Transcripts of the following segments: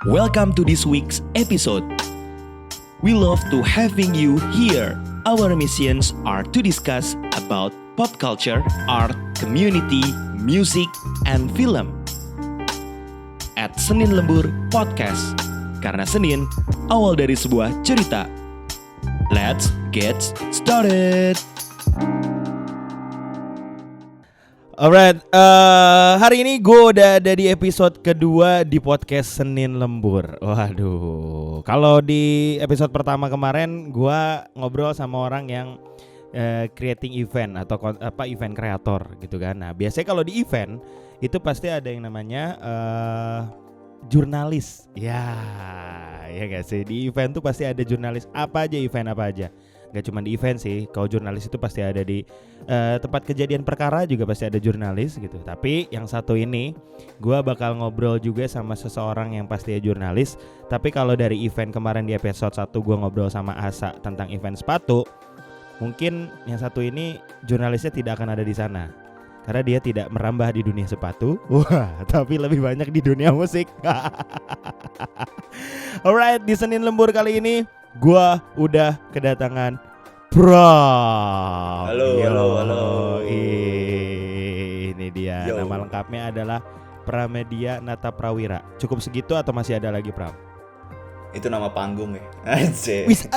Welcome to this week's episode. We love to having you here. Our missions are to discuss about pop culture, art, community, music, and film. At Senin Lembur Podcast. Karena Senin, awal dari sebuah cerita. Let's get started. Alright, hari ini gue udah ada di episode kedua di podcast Senin Lembur. Waduh, kalau di episode pertama kemarin gue ngobrol sama orang yang creating event atau event kreator gitu kan. Nah biasanya kalau di event itu pasti ada yang namanya jurnalis. Ya gak sih, di event tuh pasti ada jurnalis. Apa aja event apa aja. Gak cuma di event sih, kalau jurnalis itu pasti ada di tempat kejadian perkara juga pasti ada jurnalis gitu. Tapi yang satu ini gue bakal ngobrol juga sama seseorang yang pasti jurnalis. Tapi kalau dari event kemarin di episode 1 gue ngobrol sama Asa tentang event sepatu, mungkin yang satu ini jurnalisnya tidak akan ada di sana karena dia tidak merambah di dunia sepatu. Wah, tapi lebih banyak di dunia musik. Alright, di Senin Lembur kali ini gua udah kedatangan Pram. Halo. Ini dia. Yo. Nama lengkapnya adalah Pramedia Nata Prawira. Cukup segitu atau masih ada lagi, Pram? Itu nama panggung ya. Anjir. Wis,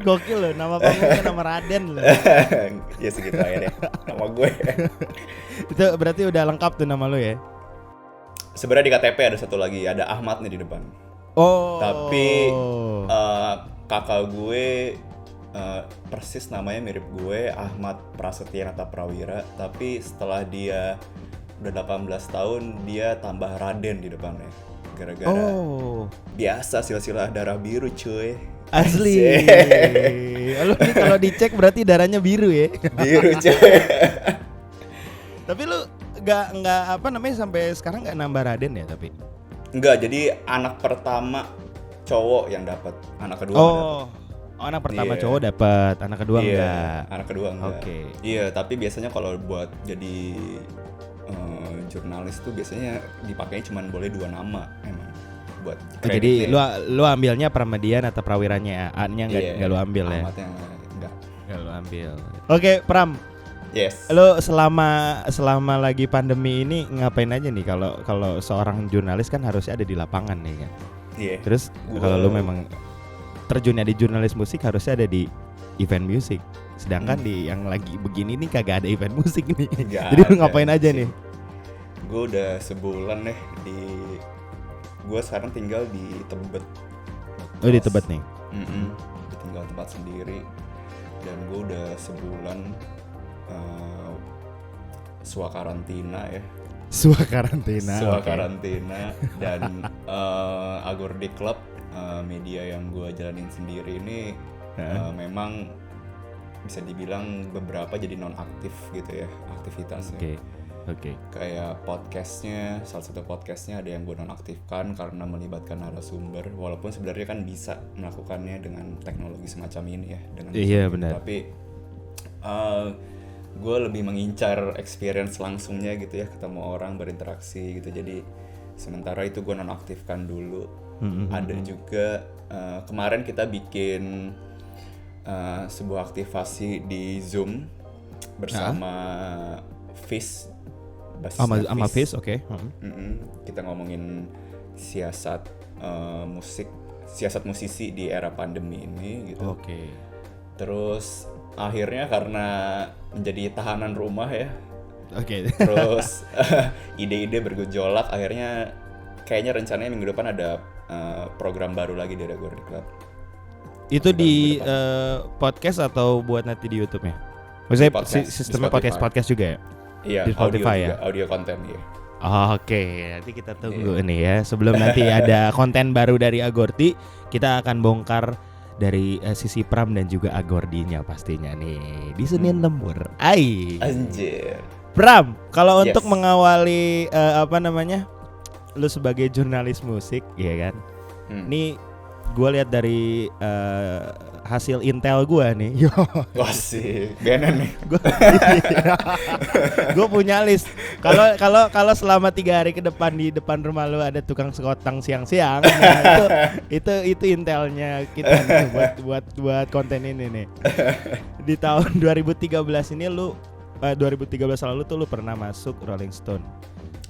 gokil loh, nama panggungnya nama Raden loh. Ya segitu aja deh. Nama gue. Itu berarti udah lengkap tuh nama lo ya? Sebenarnya di KTP ada satu lagi, ada Ahmad nih di depan. Oh. Tapi kakak gue persis namanya mirip gue, Ahmad Prasetya Nata Prawira. Tapi setelah dia udah 18 tahun, dia tambah Raden di depannya. Gara-gara biasa silsilah darah biru cuy. Asli. Lo nih kalau dicek berarti darahnya biru ya. Biru cuy. Tapi lu nggak apa namanya sampai sekarang nggak nambah Raden ya tapi? Enggak, jadi anak pertama cowok yang dapat, anak kedua nggak dapat. Anak pertama Iya. cowok dapat, anak kedua enggak. Anak kedua enggak. Oke. Iya, tapi biasanya kalau buat jadi jurnalis tuh biasanya dipakainya cuma boleh 2 nama emang buat Jadi kreditnya. lu ambilnya Pramedian atau Prawiranya, A-nya enggak lu ambil ya. Alamatnya enggak. Enggak lu ambil. Oke, Pram. Yes. Lu selama lagi pandemi ini ngapain aja nih kalau seorang jurnalis kan harusnya ada di lapangan nih kan. Iya. Terus kalau lu memang terjunnya di jurnalis musik harusnya ada di event musik. Sedangkan di yang lagi begini nih kagak ada event musik nih. Nggak Jadi lu ada ngapain aja sih. nih? Gue udah sebulan nih gue sekarang tinggal di Tebet. Oh di Tebet nih. Tinggal tempat sendiri dan gue udah sebulan swakarantina ya. Karantina. Dan Agordi Club, media yang gue jalanin sendiri ini memang bisa dibilang beberapa jadi non-aktif gitu ya aktivitasnya. Oke. Kayak podcastnya, salah satu podcastnya ada yang gue nonaktifkan karena melibatkan narasumber. Walaupun sebenarnya kan bisa melakukannya dengan teknologi semacam ini ya. Iya benar. Tapi gue lebih mengincar experience langsungnya gitu ya, ketemu orang, berinteraksi gitu. Jadi sementara itu gue nonaktifkan dulu. Ada juga kemarin kita bikin sebuah aktivasi di Zoom bersama Fizz. Sama Fizz, oke. Kita ngomongin siasat musisi di era pandemi ini gitu. Oke. Terus akhirnya karena menjadi tahanan rumah ya. Oke. Terus ide-ide bergejolak, akhirnya kayaknya rencananya minggu depan ada program baru lagi dari Agordi Club. Itu di podcast atau buat nanti di YouTube-nya? Maksudnya Podcast, sistemnya di Spotify. podcast juga ya? Iya, Di Spotify audio konten ya. Oke, nanti kita tunggu nih ya. Sebelum nanti ada konten baru dari Agordi, kita akan bongkar dari sisi Pram dan juga Agordinya pastinya nih di Senin Lembur. Anjir. Pram, kalau Yes. untuk mengawali lu sebagai jurnalis musik, ya kan? Ini gue lihat dari hasil intel gue nih. Wah sih, BNN nih. Gue punya list. Kalau selama 3 hari ke depan di depan rumah lu ada tukang sekotang siang-siang, nah itu intelnya kita nih buat konten ini nih. Di tahun 2013 ini 2013 lalu tuh lu pernah masuk Rolling Stone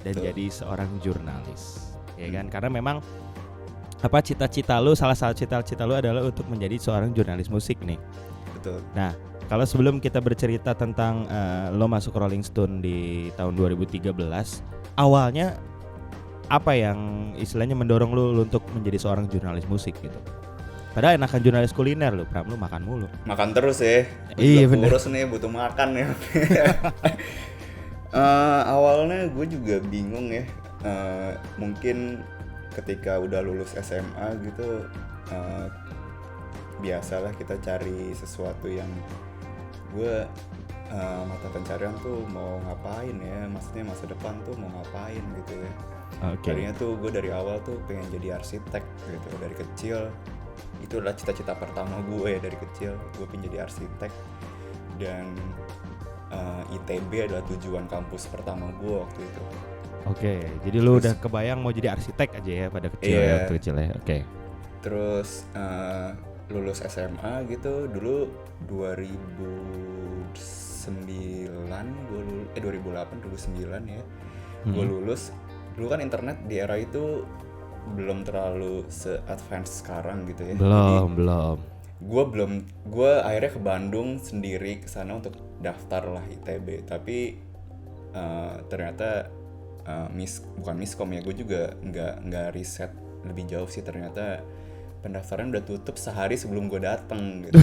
dan jadi seorang jurnalis, ya kan? Karena memang salah satu cita-cita lu adalah untuk menjadi seorang jurnalis musik nih. Betul. Nah, kalau sebelum kita bercerita tentang lo masuk Rolling Stone di tahun 2013, awalnya apa yang istilahnya mendorong lo untuk menjadi seorang jurnalis musik gitu? Padahal enakan jurnalis kuliner lo, Pram, lo makan mulu. Makan terus ya. Iya bener. Kurus nih, butuh makan ya. Awalnya gue juga bingung ya. Mungkin ketika udah lulus SMA gitu, biasalah kita cari sesuatu yang gue mata pencarian tuh mau ngapain ya, maksudnya masa depan tuh mau ngapain gitu ya. Tadinya tuh gue dari awal tuh pengen jadi arsitek gitu dari kecil. Itu adalah cita-cita pertama gue ya dari kecil, gue pengen jadi arsitek. Dan ITB adalah tujuan kampus pertama gue waktu itu. Oke, jadi lu udah kebayang mau jadi arsitek aja ya pada kecil ya, waktu kecil ya. Oke. Terus lulus SMA gitu dulu 2009 2008 2009 ya. Gue lulus. Dulu kan internet di era itu belum terlalu se-advance sekarang gitu ya. Belum. Gue akhirnya ke Bandung sendiri ke sana untuk daftar lah ITB, tapi ternyata bukan miskom ya, gue juga nggak riset lebih jauh sih, ternyata pendaftaran udah tutup sehari sebelum gue dateng gitu.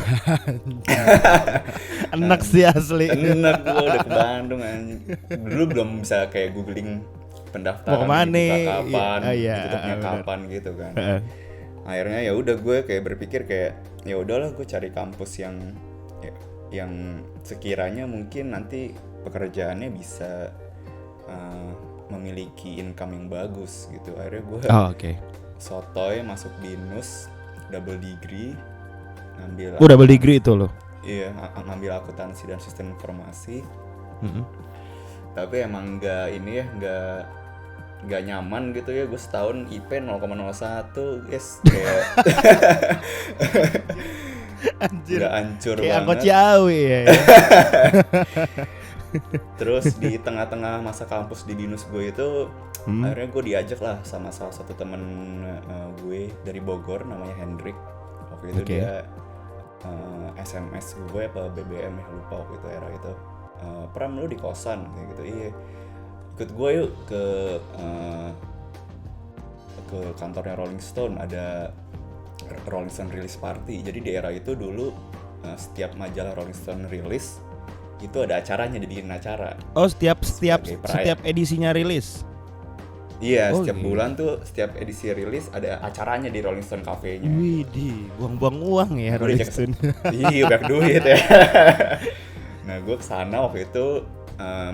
Enak sih asli. Enak, gue udah ke Bandung anjing. Dulu belum bisa kayak googling pendaftaran dibuka kapan, tutupnya kapan gitu kan. Akhirnya ya udah gue kayak berpikir kayak ya udahlah gue cari kampus yang sekiranya mungkin nanti pekerjaannya bisa memiliki income yang bagus gitu. Akhirnya gue sotoy masuk BINUS, double degree, ngambil double degree itu loh. Iya, ngambil akuntansi dan sistem informasi. Tapi emang nggak nyaman gitu ya, gue setahun IP 0,01 guys, kayak anjir, udah hancur kayak banget. angkot Ciawi ya. Terus di tengah-tengah masa kampus di BINUS gue itu, akhirnya gue diajak lah sama salah satu temen gue dari Bogor namanya Hendrik. Waktu itu dia SMS gue apa BBM ya, lupa waktu itu era itu. Pram, lu di kosan kayak gitu. Iya, ikut gue yuk ke kantornya Rolling Stone, ada Rolling Stone release party. Jadi di era itu dulu setiap majalah Rolling Stone rilis itu ada acaranya, dibikin acara. Oh, setiap edisinya rilis. Iya, setiap bulan tuh setiap edisi rilis ada acaranya di Rolling Stone Cafe-nya. Widih, buang-buang uang ya Rolling Stone. Iya, banyak duit ya. Nah, gue kesana waktu itu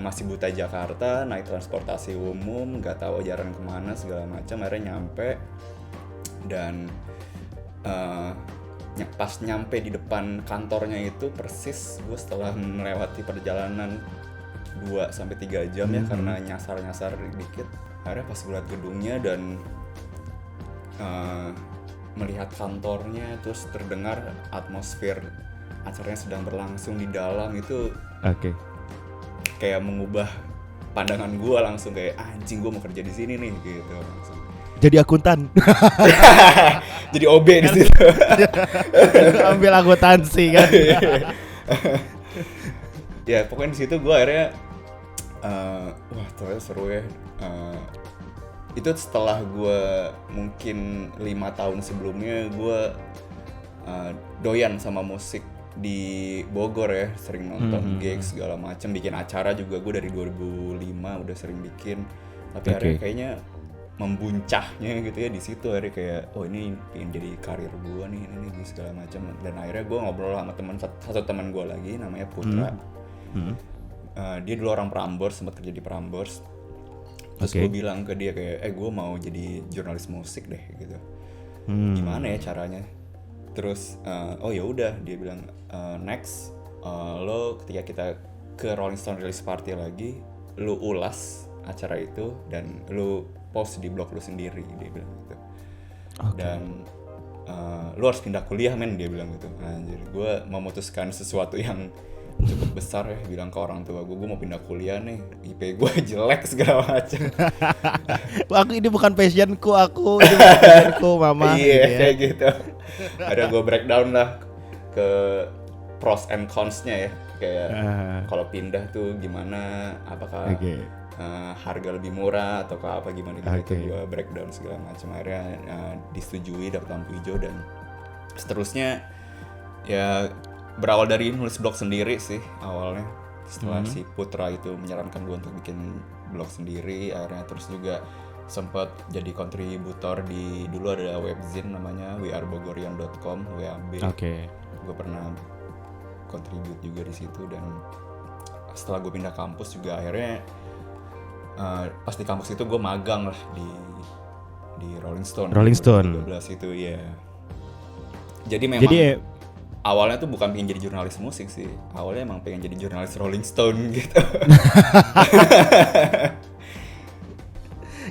masih buta Jakarta, naik transportasi umum, nggak tahu jalan kemana segala macam. Akhirnya nyampe dan pas nyampe di depan kantornya itu persis gue setelah melewati perjalanan 2-3 jam ya, karena nyasar-nyasar dikit. Akhirnya pas gue liat gedungnya dan melihat kantornya, terus terdengar atmosfer acaranya sedang berlangsung di dalam itu, kayak mengubah pandangan gue langsung, kayak anjing gue mau kerja di sini nih gitu langsung. Jadi akuntan. Jadi OB di situ. Ambil akuntansi kan. Ya pokoknya di situ gue akhirnya wah ternyata seru ya. Itu setelah gue mungkin 5 tahun sebelumnya gue doyan sama musik di Bogor ya, sering nonton gigs segala macam, bikin acara juga. Gue dari 2005 udah sering bikin, tapi akhirnya kayaknya membuncahnya gitu ya di situ. Akhirnya kayak ini pengen jadi karir gue nih, ini segala macam. Dan akhirnya gue ngobrol sama satu teman gue lagi namanya Putra. Dia dulu orang Prambors, sempat kerja di Prambors. Terus gue bilang ke dia kayak gue mau jadi jurnalis musik deh gitu. gimana ya caranya. Terus oh ya udah dia bilang next lo ketika kita ke Rolling Stone release party lagi, lo ulas acara itu dan lo post di blog lo sendiri, dia bilang gitu. Dan lo harus pindah kuliah men, dia bilang gitu. Anjir, gue memutuskan sesuatu yang cukup besar ya, bilang ke orang tua gue mau pindah kuliah nih, IP gue jelek segala macam. Aku ini bukan passionku, ini bukan passionku mama. Iya kayak gitu. Ada gue breakdown lah ke pros and cons-nya ya, kayak kalau pindah tuh gimana, apakah harga lebih murah atau apa gimana gitu. Gue breakdown segala macam, akhirnya disetujui, dapat lampu hijau, dan seterusnya ya berawal dari nulis blog sendiri sih awalnya. Setelah si Putra itu menyarankan gue untuk bikin blog sendiri, akhirnya terus juga sempat jadi kontributor di, dulu ada webzine namanya wearbogorian.com, WAB. Gue pernah kontribut juga di situ, dan setelah gue pindah kampus juga akhirnya pas di kampus itu gue magang lah di Rolling Stone 2012 itu ya. Jadi memang awalnya tuh bukan pengen jadi jurnalis musik sih, awalnya emang pengen jadi jurnalis Rolling Stone gitu.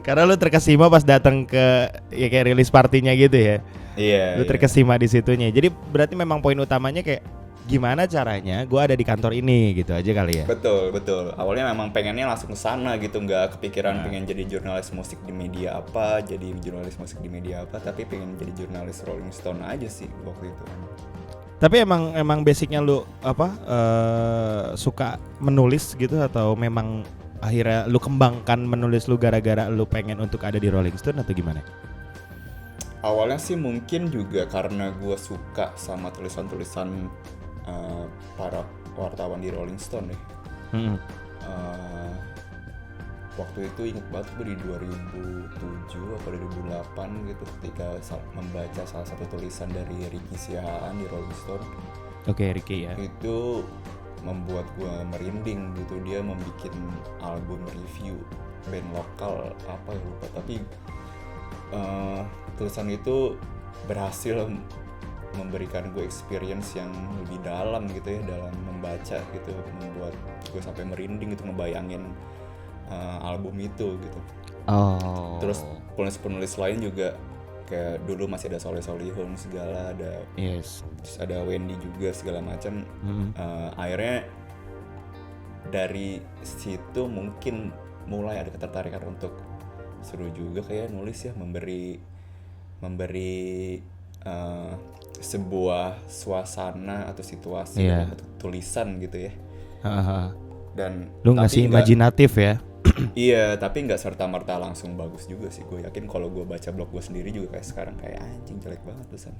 Karena lu terkesima pas datang ke ya kayak rilis partinya gitu ya. Iya. Lu terkesima di situnya. Jadi berarti memang poin utamanya kayak gimana caranya gue ada di kantor ini gitu aja kali ya. Betul. Awalnya memang pengennya langsung ke sana gitu, nggak kepikiran pengen jadi jurnalis musik di media apa, tapi pengen jadi jurnalis Rolling Stone aja sih waktu itu. Tapi emang basicnya lu suka menulis gitu, atau memang akhirnya lu kembangkan menulis lu gara-gara lu pengen untuk ada di Rolling Stone atau gimana? Awalnya sih mungkin juga karena gue suka sama tulisan-tulisan para wartawan di Rolling Stone deh. Waktu itu inget banget gue di 2007 atau 2008 gitu, ketika membaca salah satu tulisan dari Ricky Siahaan di Rolling Stone. Ricky ya. Itu membuat gue merinding gitu. Dia membuat album review band lokal apa ya lupa, tapi tulisan itu berhasil memberikan gue experience yang lebih dalam gitu ya dalam membaca gitu, membuat gue sampai merinding gitu ngebayangin album itu gitu. Terus penulis-penulis lain juga kayak dulu masih ada Soleh Solihun segala, ada terus ada Wendy juga segala macam. Akhirnya dari situ mungkin mulai ada ketertarikan untuk seru juga kayak nulis ya, memberi sebuah suasana atau situasi dalam tulisan gitu ya. Dan lu ngasih imajinatif ya. Iya, tapi nggak serta-merta langsung bagus juga sih. Gue yakin kalau gue baca blog gue sendiri juga kayak sekarang kayak anjing jelek banget tulisan.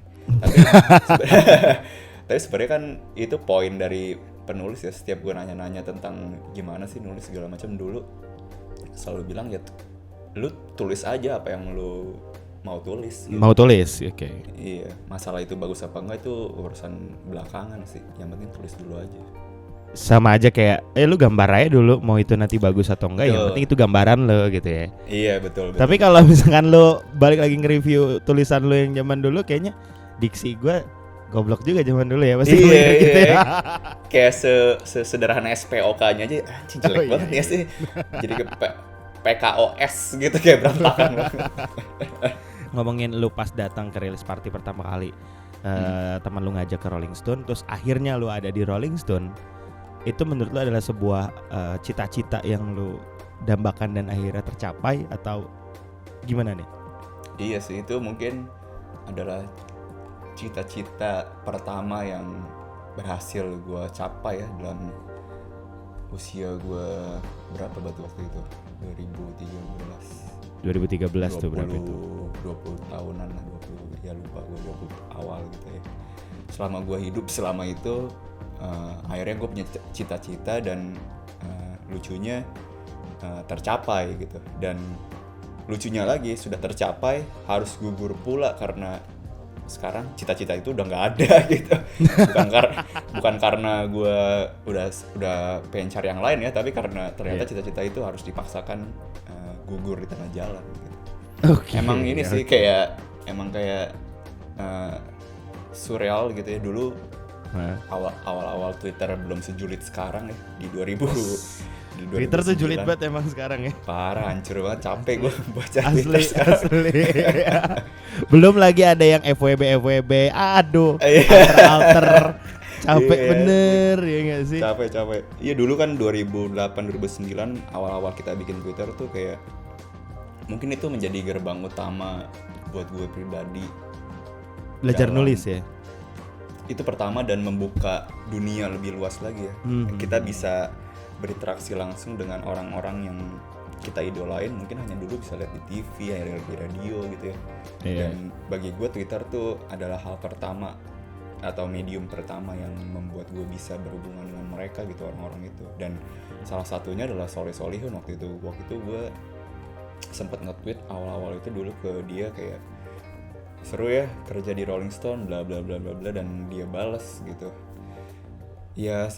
Tapi sebenarnya kan itu poin dari penulis ya. Setiap gue nanya-nanya tentang gimana sih nulis segala macam, dulu selalu bilang ya lu tulis aja apa yang lu mau tulis gitu. Iya, masalah itu bagus apa enggak itu urusan belakangan sih, yang penting tulis dulu aja. Sama aja kayak lu gambar aja dulu, mau itu nanti bagus atau enggak, yang penting itu gambaran lo gitu ya. Iya betul. Tapi kalau misalkan lo balik lagi nge-review tulisan lo yang zaman dulu, kayaknya diksi gue goblok juga zaman dulu ya, pasti gitu ya. Kayak sederhana SPOK-nya aja anjing jelek banget ya sih. Jadi ke PKOS gitu kayak berantakan. Ngomongin lu pas datang ke release party pertama kali, teman lu ngajak ke Rolling Stone, terus akhirnya lu ada di Rolling Stone, itu menurut lu adalah sebuah cita-cita yang lu dambakan dan akhirnya tercapai atau gimana nih? Iya sih, itu mungkin adalah cita-cita pertama yang berhasil gue capai ya dalam usia gue berapa batu waktu itu? 2013 tuh berapa itu? 20 tahunan lah, 20 ya lupa gue, 20 awal gitu ya. Selama gue hidup selama itu akhirnya gue punya cita-cita dan lucunya tercapai gitu. Dan lucunya lagi sudah tercapai harus gugur pula karena sekarang cita-cita itu udah nggak ada gitu. Bukan karena gue udah pengen cari yang lain ya, tapi karena ternyata cita-cita itu harus dipaksakan gugur di tengah jalan gitu. Emang ini sih kayak emang kayak surreal gitu ya dulu. Awal-awal Twitter belum sejulit sekarang ya di 2000 di 2009. Twitter tuh julid banget emang sekarang ya. Parah, hancur banget, capek gue baca Asli, Twitter sekarang. asli. Belum lagi ada yang FWB, aduh, Iya. alter, capek Iya. bener ya nggak sih? Capek. Iya dulu kan 2008-2009 awal-awal kita bikin Twitter tuh kayak mungkin itu menjadi gerbang utama buat gue pribadi. Belajar dalam- nulis ya. Itu pertama dan membuka dunia lebih luas lagi ya. Kita bisa berinteraksi langsung dengan orang-orang yang kita idolain, mungkin hanya dulu bisa lihat di TV, hanya lihat di radio gitu ya. Iya. Dan bagi gue Twitter tuh adalah hal pertama atau medium pertama yang membuat gue bisa berhubungan dengan mereka gitu, orang-orang itu. Dan salah satunya adalah Soleh Solihun waktu itu. Waktu itu gue sempet nge-tweet awal-awal itu dulu ke dia kayak seru ya kerja di Rolling Stone bla bla bla bla bla, dan dia balas gitu. Ya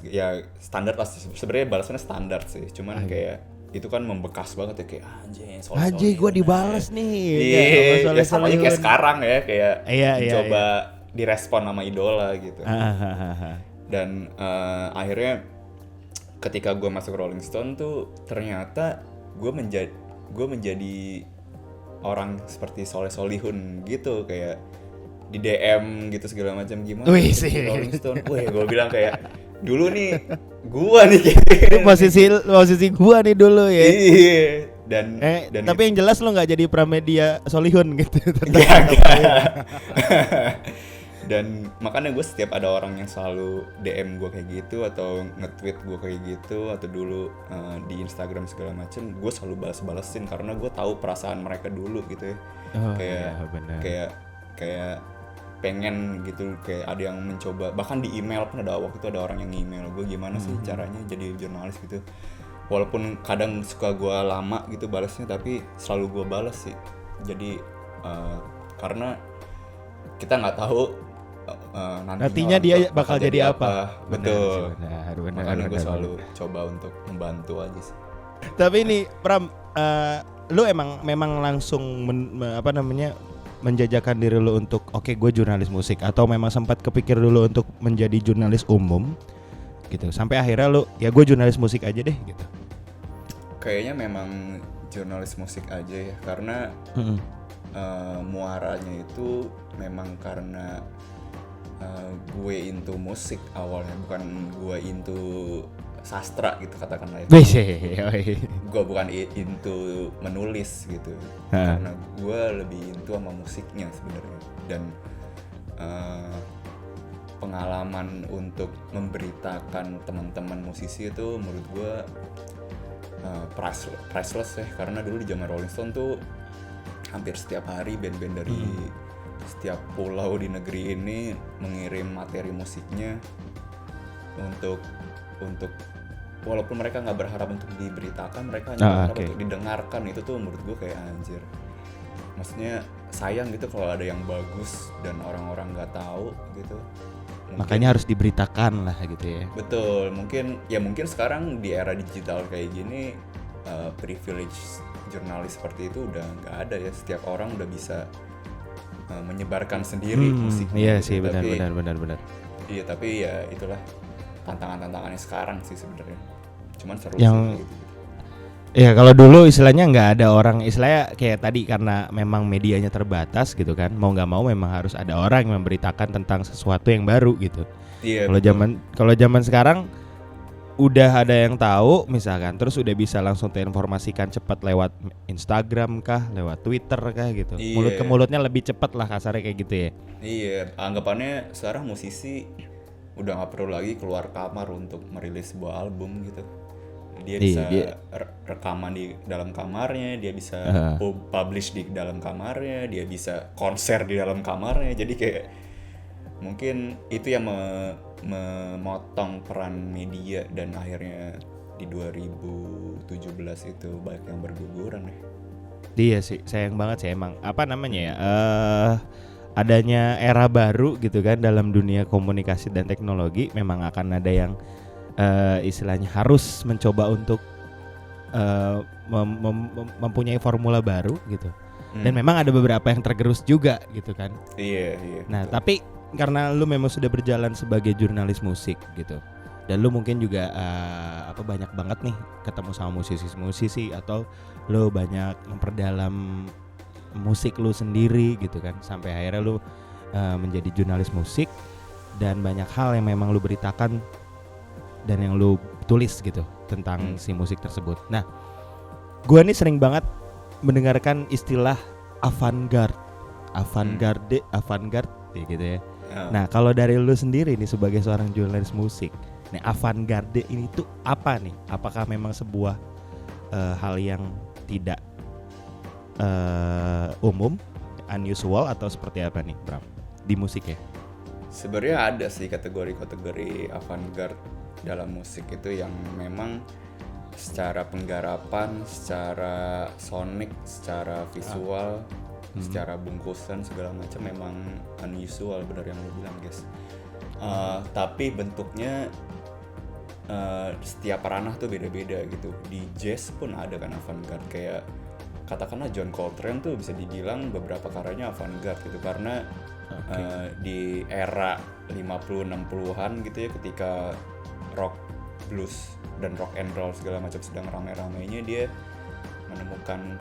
standar lah sebenarnya, balasannya standar sih, cuman kayak itu kan membekas banget ya, kayak anjing Soleh Anjing gue Solihun. dibales nih. Iya, ya sama aja kayak sekarang ya, kayak Iya, coba direspon sama idola gitu. Ah. Dan akhirnya ketika gue masuk Rolling Stone tuh ternyata gue menjadi orang seperti Soleh Solihun gitu, kayak di DM gitu segala macam gimana. Wih, di sih. Rolling Stone. Wih, gue bilang kayak dulu nih gua nih Ini posisi gua nih dulu ya. Iya. Dan Tapi yang jelas lo nggak jadi Pramedia Solihun gitu. Enggak. Dan makanya gue setiap ada orang yang selalu DM gue kayak gitu atau nge-tweet gue kayak gitu, atau dulu di Instagram segala macem, gue selalu balas-balesin karena gue tahu perasaan mereka dulu gitu ya. Kayak pengen gitu, kayak ada yang mencoba, bahkan di email pun ada, waktu itu ada orang yang email gue gimana sih caranya jadi jurnalis gitu. Walaupun kadang suka gue lama gitu balasnya, tapi selalu gue balas sih. Jadi karena kita nggak tahu nantinya dia bakal jadi apa. Betul. Benar. Makanya gue selalu coba untuk membantu aja sih. Tapi ini Pram, lu memang langsung menjajakan diri lu untuk oke, gue jurnalis musik, atau memang sempat kepikir dulu untuk menjadi jurnalis umum gitu sampai akhirnya lu ya gue jurnalis musik aja deh gitu? Kayaknya memang jurnalis musik aja ya, karena muaranya itu memang karena gue into musik awalnya, bukan gue into sastra gitu katakanlah ya. Gue bukan into menulis gitu, karena gue lebih into sama musiknya sebenarnya. Dan pengalaman untuk memberitakan teman-teman musisi itu menurut gue priceless ya, karena dulu di zaman Rolling Stone tuh hampir setiap hari band-band dari setiap pulau di negeri ini mengirim materi musiknya untuk walaupun mereka nggak berharap untuk diberitakan, mereka hanya berharap untuk didengarkan. Itu tuh menurut gue kayak anjir, maksudnya sayang gitu kalau ada yang bagus dan orang-orang nggak tahu gitu. Makanya harus diberitakan lah gitu ya. Betul, mungkin sekarang di era digital kayak gini privilege jurnalis seperti itu udah nggak ada ya. Setiap orang udah bisa menyebarkan sendiri musiknya. Iya gitu. sih, benar. Iya, tapi ya itulah tantangannya sekarang sih sebenarnya. Cuman seru yang sih gitu. Ya kalau dulu istilahnya nggak ada orang, istilahnya kayak tadi karena memang medianya terbatas gitu kan, mau nggak mau memang harus ada orang yang memberitakan tentang sesuatu yang baru gitu. Iya. Kalau zaman sekarang udah ada yang tahu misalkan, terus udah bisa langsung terinformasikan cepat lewat Instagram kah, lewat Twitter kah gitu. Iya. Mulut ke mulutnya lebih cepat lah kasarnya kayak gitu ya. Iya, anggapannya sekarang musisi udah nggak perlu lagi keluar kamar untuk merilis sebuah album gitu. Dia bisa rekaman di dalam kamarnya, dia bisa publish di dalam kamarnya, dia bisa konser di dalam kamarnya. Jadi kayak mungkin itu yang memotong peran media, dan akhirnya di 2017 itu banyak yang berguguran ya. Iya sih, sayang banget sih emang adanya era baru gitu kan dalam dunia komunikasi dan teknologi. Memang akan ada yang istilahnya harus mencoba untuk mempunyai formula baru gitu. Dan memang ada beberapa yang tergerus juga gitu kan. Iya. Nah, tapi karena lu memang sudah berjalan sebagai jurnalis musik gitu. Dan lu mungkin juga banyak banget nih ketemu sama musisi-musisi atau lu banyak memperdalam musik lu sendiri gitu kan, sampai akhirnya lu menjadi jurnalis musik dan banyak hal yang memang lu beritakan dan yang lu tulis gitu tentang si musik tersebut. Nah, gua nih sering banget mendengarkan istilah avant-garde ya gitu ya. Nah, kalau dari lu sendiri nih sebagai seorang jurnalis musik, nih avant-garde ini tuh apa nih? Apakah memang sebuah hal yang tidak umum, unusual, atau seperti apa nih, Bram, di musik ya? Sebenarnya ada sih kategori-kategori avant-garde dalam musik itu yang memang secara penggarapan, secara sonik, secara visual, secara bungkusan segala macam memang unusual, benar yang lo bilang, guys. Tapi bentuknya setiap ranah tuh beda-beda gitu. Di jazz pun ada kan avant-garde, kayak katakanlah John Coltrane tuh bisa dibilang beberapa karyanya avant-garde gitu, karena di era 50-60an gitu ya, ketika rock, blues, dan rock and roll segala macam sedang rame-ramenya, dia menemukan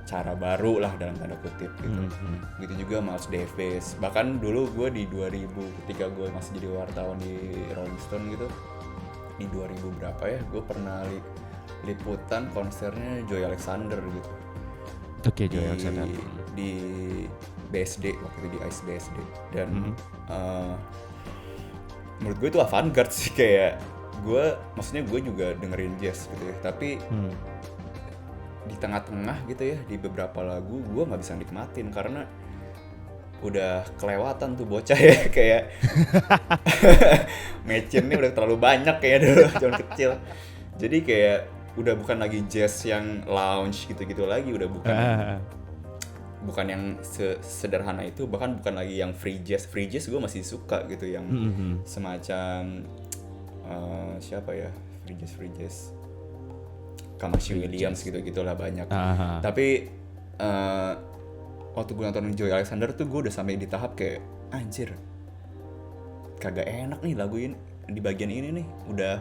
cara baru lah dalam tanda kutip gitu. Gitu juga Miles Davis. Bahkan dulu gue di 2000 ketika gue masih jadi wartawan di Rolling Stone gitu, di 2000 berapa ya, gue pernah liputan konsernya Joey Alexander gitu. Oke, Joey Alexander di BSD waktu itu, di Ice BSD. Dan menurut gue itu avant-garde sih, kayak maksudnya gue juga dengerin jazz gitu ya, tapi di tengah-tengah gitu ya, di beberapa lagu gue nggak bisa nikmatin karena udah kelewatan tuh bocah ya, kayak match-nya udah terlalu banyak kayak dulu zaman kecil. Jadi kayak udah bukan lagi jazz yang lounge gitu-gitu lagi, udah bukan yang sederhana itu, bahkan bukan lagi yang free jazz gue masih suka gitu, yang semacam siapa ya, free jazz Kamasi Williams gitu-gitulah banyak. Tapi waktu gue nonton Joey Alexander tuh gue udah sampai di tahap kayak anjir, kagak enak nih lagu ini di bagian ini nih, udah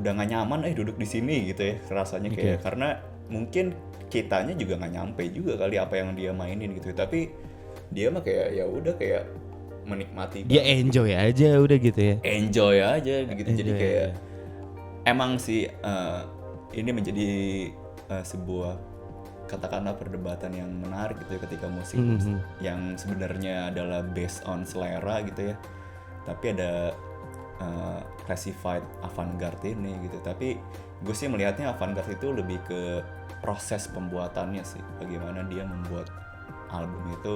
nggak nyaman duduk di sini gitu ya rasanya, kayak karena mungkin kitanya juga nggak nyampe juga kali apa yang dia mainin gitu, tapi dia mah kayak ya udah kayak menikmati, dia enjoy aja udah gitu ya, enjoy aja gitu. Jadi kayak emang sih ini menjadi sebuah katakanlah perdebatan yang menarik gitu ya, ketika musik yang sebenarnya adalah based on selera gitu ya, tapi ada classified avant-garde ini gitu. Tapi gue sih melihatnya avant-garde itu lebih ke proses pembuatannya sih, bagaimana dia membuat album itu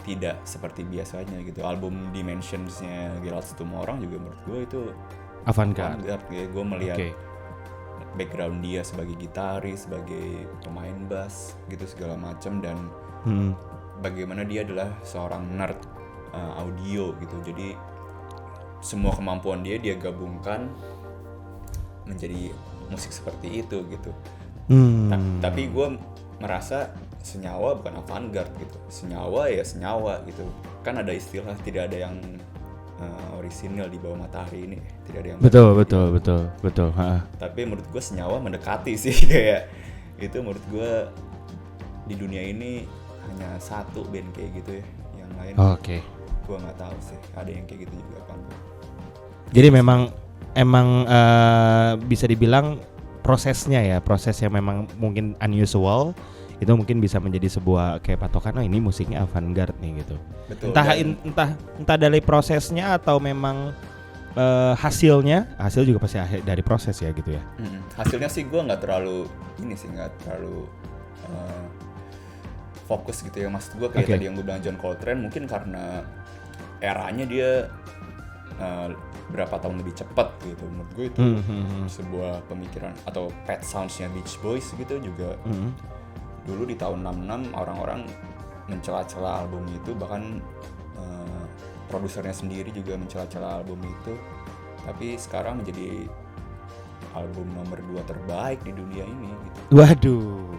tidak seperti biasanya gitu. Album Dimensions-nya Gerald Stumorang juga menurut gue itu avant-garde ya. Gue melihat background dia sebagai gitaris, sebagai pemain bass gitu segala macam, dan bagaimana dia adalah seorang nerd audio gitu. Jadi semua kemampuan dia gabungkan menjadi musik seperti itu gitu. Tapi gue merasa senyawa bukan avant-garde gitu. Senyawa ya senyawa gitu. Kan ada istilah tidak ada yang orisinil di bawah matahari ini, tidak ada yang betul. Tapi menurut gue senyawa mendekati sih, kayak itu menurut gue di dunia ini hanya satu band kayak gitu ya, yang lain gue nggak tahu sih ada yang kayak gitu juga apa enggak. Jadi memang bisa dibilang proses yang memang mungkin unusual itu mungkin bisa menjadi sebuah kayak patokan, ini musiknya avant-garde nih gitu. Betul, entah dari prosesnya atau memang hasil juga pasti dari proses ya gitu ya. Hasilnya sih gue nggak terlalu fokus gitu ya, maksud gue kayak tadi yang gue bilang John Coltrane, mungkin karena eranya dia berapa tahun lebih cepat gitu. Menurut gue itu sebuah pemikiran, atau Pet Sounds-nya Beach Boys gitu juga. Dulu di tahun 66 orang-orang mencela-cela album itu, bahkan produsernya sendiri juga mencela-cela album itu. Tapi sekarang menjadi album nomor 2 terbaik di dunia ini gitu. Waduh.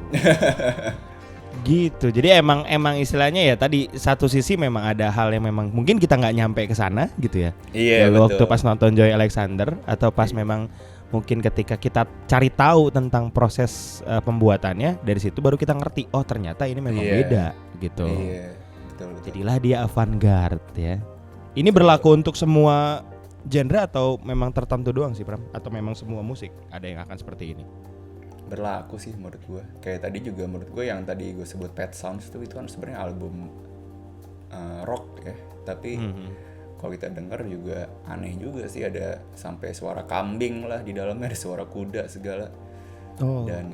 Gitu. Jadi emang istilahnya ya tadi satu sisi memang ada hal yang memang mungkin kita nggak nyampe ke sana gitu ya. Iya, Lalu betul. waktu pas nonton Joy Alexander atau pas memang mungkin ketika kita cari tahu tentang proses pembuatannya, dari situ baru kita ngerti oh ternyata ini memang Iya. beda gitu. Iya, betul. Jadilah dia avant-garde ya. Ini berlaku untuk semua genre atau memang tertentu doang sih Pram? Atau memang semua musik ada yang akan seperti ini? Berlaku sih menurut gue. Kayak tadi juga menurut gue yang tadi gue sebut Pet Sounds itu kan sebenarnya album rock ya. Tapi kalau kita denger juga aneh juga sih, ada sampai suara kambing lah di dalamnya, ada suara kuda segala. Dan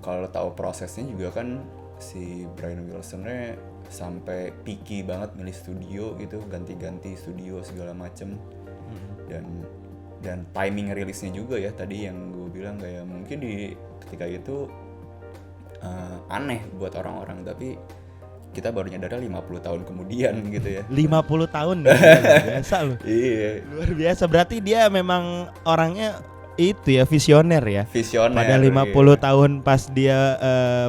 kalau tahu prosesnya juga kan si Brian Wilson-nya sampai picky banget milih studio gitu, ganti-ganti studio segala macem. Dan timing rilisnya juga ya tadi yang gue bilang kayak mungkin di ketika itu aneh buat orang-orang, tapi kita baru nyadarnya 50 tahun kemudian gitu ya. 50 tahun nih, luar biasa loh. Iya. Luar biasa, berarti dia memang orangnya itu ya visioner ya. Visioner. Pada 50 iya. tahun pas dia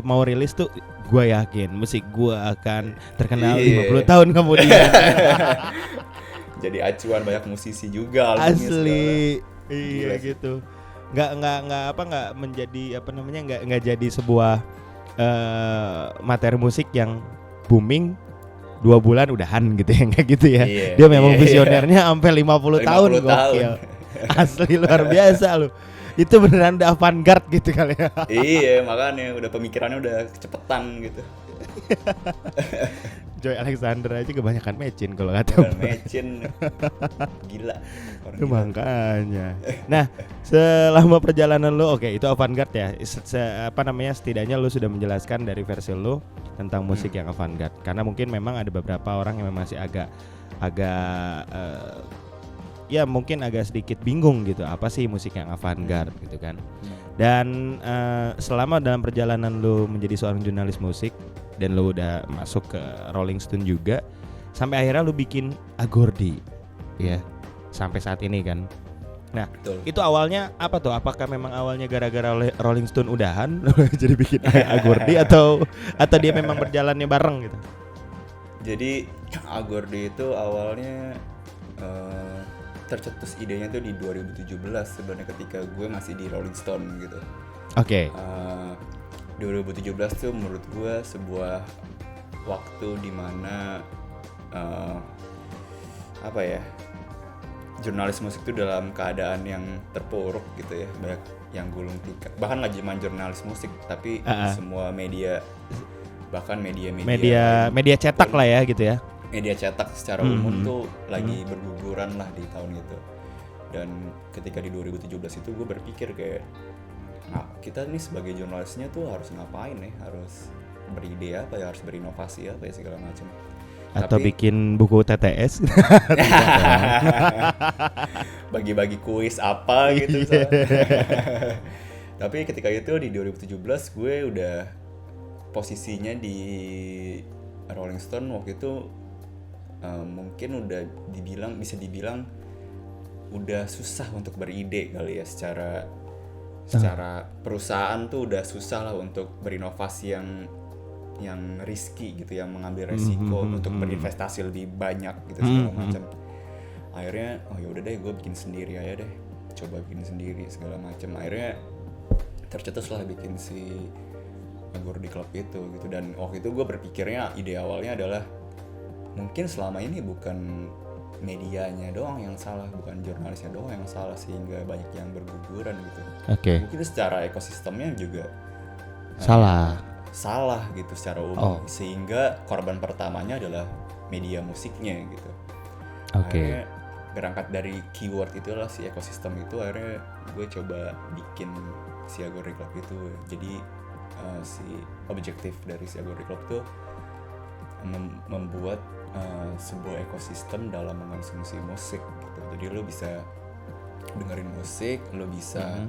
mau rilis tuh gue yakin musik gue akan terkenal Iya. 50 tahun kemudian. Jadi acuan banyak musisi juga albumnya Asli. segala. Iya Gila sih. gitu. Nggak menjadi nggak jadi sebuah materi musik yang booming 2 bulan udahan gitu ya, kayak gitu ya. Iya, Dia memang iya, visionernya sampai 50 tahun 50 tahun. gokil. Asli luar biasa loh. Itu beneran udah avant-garde gitu kali ya. Iya, makanya udah pemikirannya udah kecepetan gitu. Joy Alexander aja kebanyakan mecin kalau kata Dan Mecin gila. Orang gila. Makanya. Nah, selama perjalanan lo, oke, itu avant-garde ya. Setidaknya lo sudah menjelaskan dari versi lo tentang musik yang avant-garde. Karena mungkin memang ada beberapa orang yang masih agak ya mungkin agak sedikit bingung gitu, apa sih musik yang avant-garde gitu kan. Dan selama dalam perjalanan lo menjadi seorang jurnalis musik dan lo udah masuk ke Rolling Stone juga, sampai akhirnya lo bikin Agordi ya, sampai saat ini kan. Nah, Betul. itu awalnya apa tuh? Apakah memang awalnya gara-gara Rolling Stone udahan jadi bikin Agordi atau dia memang berjalannya bareng gitu? Jadi Agordi itu awalnya tercetus idenya tuh di 2017 sebenarnya, ketika gue masih di Rolling Stone gitu. Oke. 2017 tuh menurut gue sebuah waktu dimana apa ya, jurnalis musik tuh dalam keadaan yang terpuruk gitu ya, banyak yang gulung tikar, bahkan gak cuma jurnalis musik tapi semua media, bahkan media cetak lah ya gitu ya. Media cetak secara umum tuh lagi berguguran lah di tahun itu. Dan ketika di 2017 itu gue berpikir kayak, nah, kita nih sebagai jurnalisnya tuh harus ngapain ya, harus beride apa ya, harus berinovasi apa ya segala macam. Atau Tapi bikin buku TTS. bagi-bagi kuis apa gitu misalnya. Tapi ketika itu di 2017 gue udah posisinya di Rolling Stone waktu itu mungkin udah bisa dibilang udah susah untuk beride kali ya, secara perusahaan tuh udah susah lah untuk berinovasi yang risky gitu, yang mengambil resiko untuk berinvestasi lebih banyak gitu segala macam. Akhirnya oh ya udah deh, gue bikin sendiri aja deh, coba bikin sendiri segala macam. Akhirnya tercetus lah bikin si Agordi Club itu gitu. Dan waktu itu gue berpikirnya, ide awalnya adalah mungkin selama ini bukan medianya doang yang salah, bukan jurnalisnya doang yang salah sehingga banyak yang berguguran gitu. Oke. Mungkin secara ekosistemnya juga salah gitu secara umum, sehingga korban pertamanya adalah media musiknya gitu. Akhirnya berangkat dari keyword itulah si ekosistem itu, akhirnya gue coba bikin si Agordi Club itu. Jadi si objektif dari si Agordi Club itu membuat sebuah ekosistem dalam mengonsumsi musik gitu. Jadi lo bisa dengerin musik, lo bisa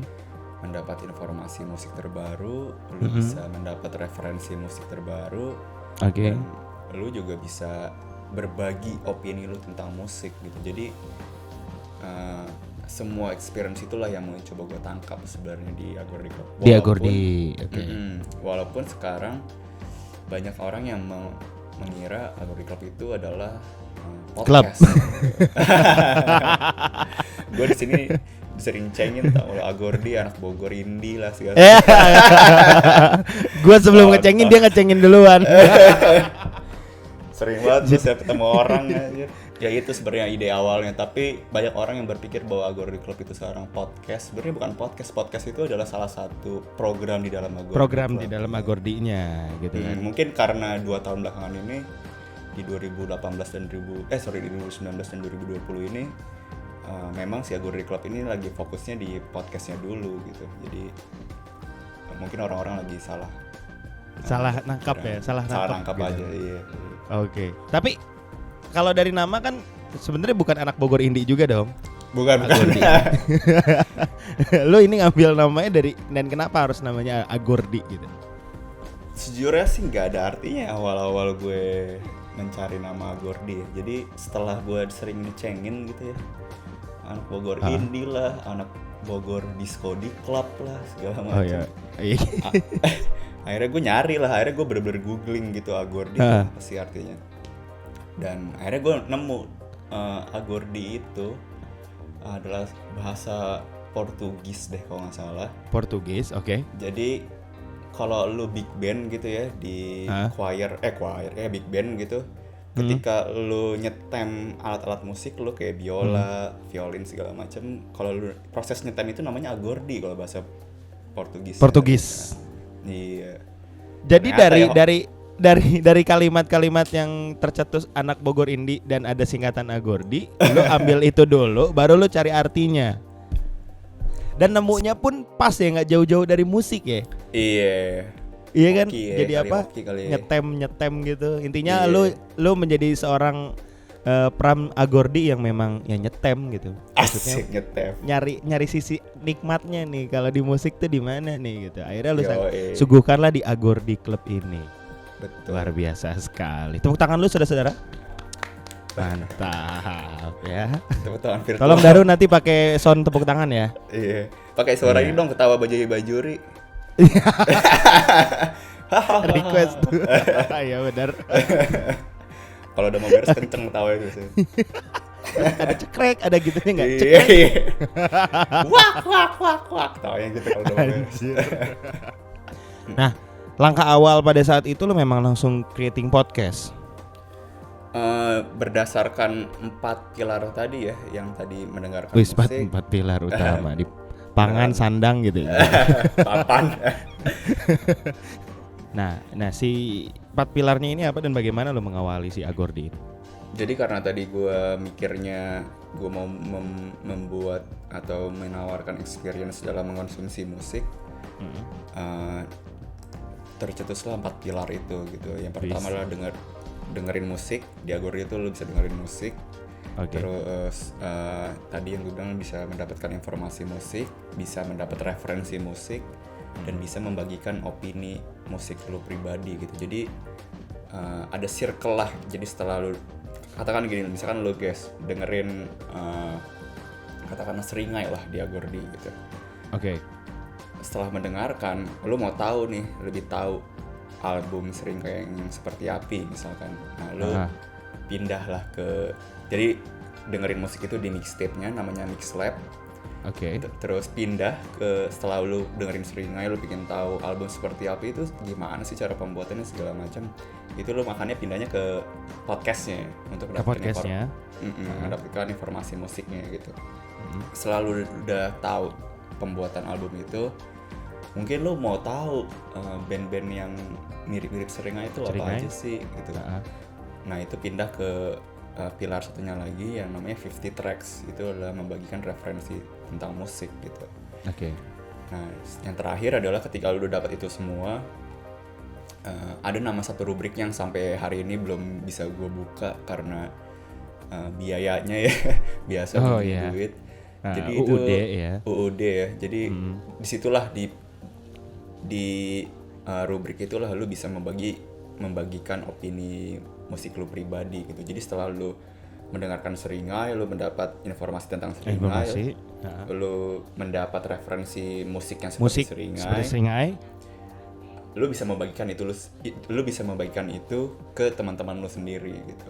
mendapat informasi musik terbaru, lo bisa mendapat referensi musik terbaru, dan lo juga bisa berbagi opini lo tentang musik gitu. Jadi semua experience itulah yang mau coba gue tangkap sebenarnya di Agordi Club. Di Agordi, oke. Walaupun sekarang banyak orang yang mengira Agordi Club itu adalah podcast. Gue di sini sering cengin tau Agordi anak Bogor indie lah segala. Gue sebelum ngecengin dia ngecengin duluan. Sering banget tuh saya ketemu orang aja. Ya itu sebenarnya ide awalnya, tapi banyak orang yang berpikir bahwa Agordi Club itu sekarang podcast. Sebenarnya bukan podcast. Podcast itu adalah salah satu program di dalam Agordi. Program Club. Di dalam Agordinya gitu kan. Mungkin karena 2 tahun belakangan ini di 2019 dan 2019 dan 2020 ini memang si Agordi Club ini lagi fokusnya di podcastnya dulu gitu. Jadi mungkin orang-orang lagi salah nangkap gitu. aja iya. Oke. Tapi kalau dari nama kan sebenarnya bukan anak Bogor indie juga dong. Bukan. Lo ini ngambil namanya dari, dan kenapa harus namanya Agordi gitu? Sejujurnya sih nggak ada artinya awal-awal gue mencari nama Agordi. Jadi setelah gue sering ngecengin gitu ya, anak Bogor indie lah, anak Bogor disco di club lah segala macam. Oh iya. Akhirnya gue nyari lah, akhirnya gue bener-bener googling gitu Agordi apa sih artinya. Dan akhirnya gue nemu Agordi itu adalah bahasa Portugis deh kalau nggak salah. Portugis, oke. Jadi kalau lu big band gitu ya di choir big band gitu, ketika lu nyetem alat-alat musik lu kayak biola, violin segala macam, kalau lu proses nyetem itu namanya Agordi kalau bahasa Portugis. Iya. Jadi dari kalimat-kalimat yang tercetus anak Bogor indie dan ada singkatan Agordi, lu ambil itu dulu, baru lu cari artinya. Dan nemunya pun pas ya, nggak jauh-jauh dari musik ya. Iya kan? Jadi apa? Nyetem gitu. Intinya lu menjadi seorang pram Agordi yang memang ya nyetem gitu. Asik nyetem. Nyari sisi nikmatnya nih kalau di musik tuh di mana nih gitu. Akhirnya lu suguhkanlah di Agordi Club ini. Betul. Luar biasa sekali. Tepuk tangan lu saudara-saudara. Mantap ya. Tepuk tangan virtual. Tolong Daru nanti pakai sound tepuk tangan ya. Iya. Pakai suara ini dong, ketawa bajuri. Request tuh. Iya benar. Kalau udah mau beres kenceng ketawa itu sih. Ada cekrek, ada gitunya nggak? Cekrek. Wak. Tawanya gitu kalau udah mau beres. Nah, langkah awal pada saat itu lo memang langsung creating podcast. Berdasarkan 4 pilar tadi ya, yang tadi mendengarkan musik. 4 pilar utama di pangan, sandang gitu ya. Papan. Nah si 4 pilarnya ini apa dan bagaimana lo mengawali si Agordi ini? Jadi karena tadi gue mikirnya gue mau membuat atau menawarkan experience dalam mengkonsumsi musik, tercetuslah 4 pilar itu gitu. Yang pertama adalah dengerin musik. Di Agordi itu lo bisa dengerin musik. Terus tadi yang gue bilang bisa mendapatkan informasi musik, bisa mendapat referensi musik, dan bisa membagikan opini musik lo pribadi gitu. Jadi ada circle lah. Jadi setelah lo katakan gini, misalkan lo guys dengerin katakanlah Seringai lah di Agordi gitu. Setelah mendengarkan, lo mau tahu nih, lebih tahu album Seringai yang seperti api misalkan. Nah lo pindahlah ke, jadi dengerin musik itu di mixtape-nya namanya Mixlab. Terus pindah ke, setelah lu dengerin Seringai, lu pengen tahu album seperti apa itu gimana sih cara pembuatannya segala macam, itu lu makanya pindahnya ke podcastnya untuk mendapatkan informasi musiknya gitu. Selalu udah tahu pembuatan album itu, mungkin lu mau tahu band-band yang mirip-mirip Seringai itu apa aja sih gitu. Nah itu pindah ke pilar satunya lagi yang namanya 50 Tracks. Itu adalah membagikan referensi tentang musik gitu. Nah yang terakhir adalah ketika lu udah dapat itu semua, ada nama satu rubrik yang sampai hari ini belum bisa gue buka karena biayanya ya biasa duit. Jadi UUD itu ya. UUD ya. Jadi disitulah di rubrik itulah lu bisa membagikan opini musik lu pribadi gitu. Jadi setelah lu mendengarkan Seringai, lu mendapat informasi tentang Seringai, lu mendapat referensi musik yang Musik seperti seperti Seringai, Seringai. lu bisa membagikan itu lu bisa membagikan itu ke teman-teman lu sendiri gitu.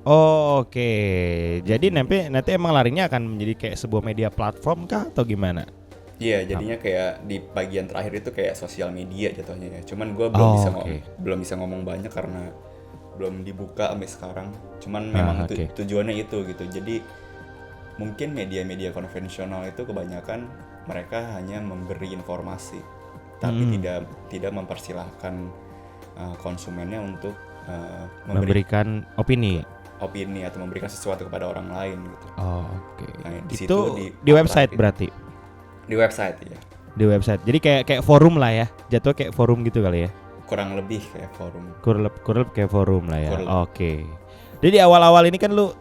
Oh, oke. Jadi nanti emang larinya akan menjadi kayak sebuah media platform kah atau gimana? Iya, jadinya kayak di bagian terakhir itu kayak sosial media jatuhnya ya. Cuman gue belum bisa ngomong banyak karena belum dibuka sampai sekarang. Cuman memang tujuannya itu gitu. Jadi mungkin media-media konvensional itu kebanyakan mereka hanya memberi informasi, tapi tidak mempersilahkan konsumennya untuk memberikan opini atau memberikan sesuatu kepada orang lain gitu. Oh, oke. Nah, itu di website berarti. Di website ya. Di website. Jadi kayak forum lah ya. Jatuh kayak forum gitu kali ya. Kurang lebih kayak forum. Kurang kayak forum lah ya. Oke. Jadi awal-awal ini kan lu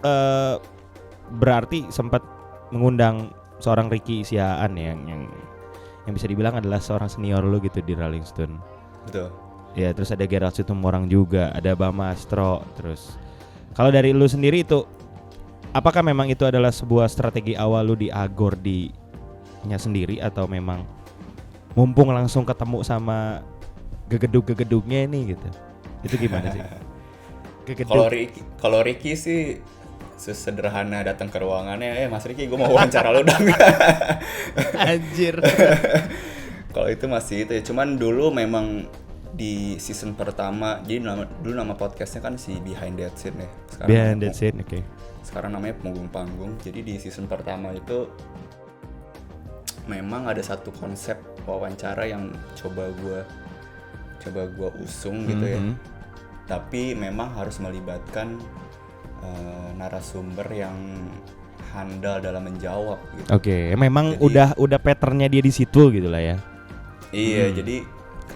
berarti sempat mengundang seorang Ricky Siaan yang bisa dibilang adalah seorang senior lu gitu di Rolling Stone. Betul. Ya, terus ada Gerald Situmorang juga, ada Bama Astro. Terus kalau dari lu sendiri itu, apakah memang itu adalah sebuah strategi awal lu di Agordi-nya sendiri atau memang mumpung langsung ketemu sama gegeduk-gegeduknya ini gitu? Itu gimana sih? Kalau Ricky sih sesederhana datang ke ruangannya, Mas Ricky gue mau wawancara lo dong. Anjir. Kalau itu masih itu ya, cuman dulu memang di season pertama, jadi dulu nama podcastnya kan si Behind That Scene ya. Behind That Scene, oke. Sekarang namanya Punggung Panggung. Jadi di season pertama itu memang ada satu konsep wawancara yang coba gue usung gitu ya. Tapi memang harus melibatkan narasumber yang handal dalam menjawab gitu. Oke, memang jadi, udah patternnya dia di situ gitu lah ya. Iya, jadi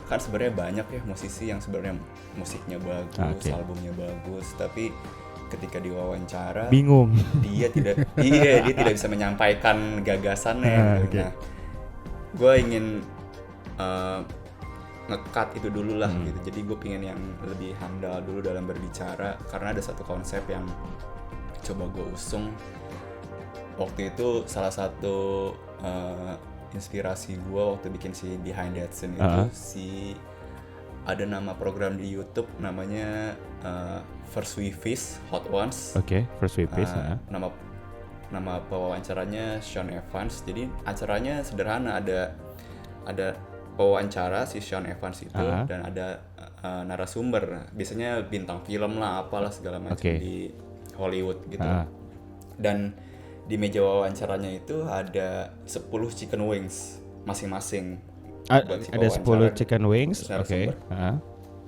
kan sebenarnya banyak ya musisi yang sebenarnya musiknya bagus, albumnya bagus, tapi ketika diwawancara bingung. Dia tidak bisa menyampaikan gagasannya. Nah, gue ingin nge-cut itu dulu lah gitu. Jadi gue pengen yang lebih handal dulu dalam berbicara karena ada satu konsep yang coba gue usung. Waktu itu salah satu inspirasi gue waktu bikin si Behind That Scene itu ada nama program di YouTube namanya First We Fish Hot Ones. Oke, First We Fish. Nama pewawancaranya Sean Evans. Jadi acaranya sederhana, ada pewawancara si Sean Evans itu dan ada narasumber. Biasanya bintang film lah, apalah segala macam di Hollywood gitu. Dan di meja wawancaranya itu ada 10 chicken wings masing-masing. Ada 10 chicken wings, oke.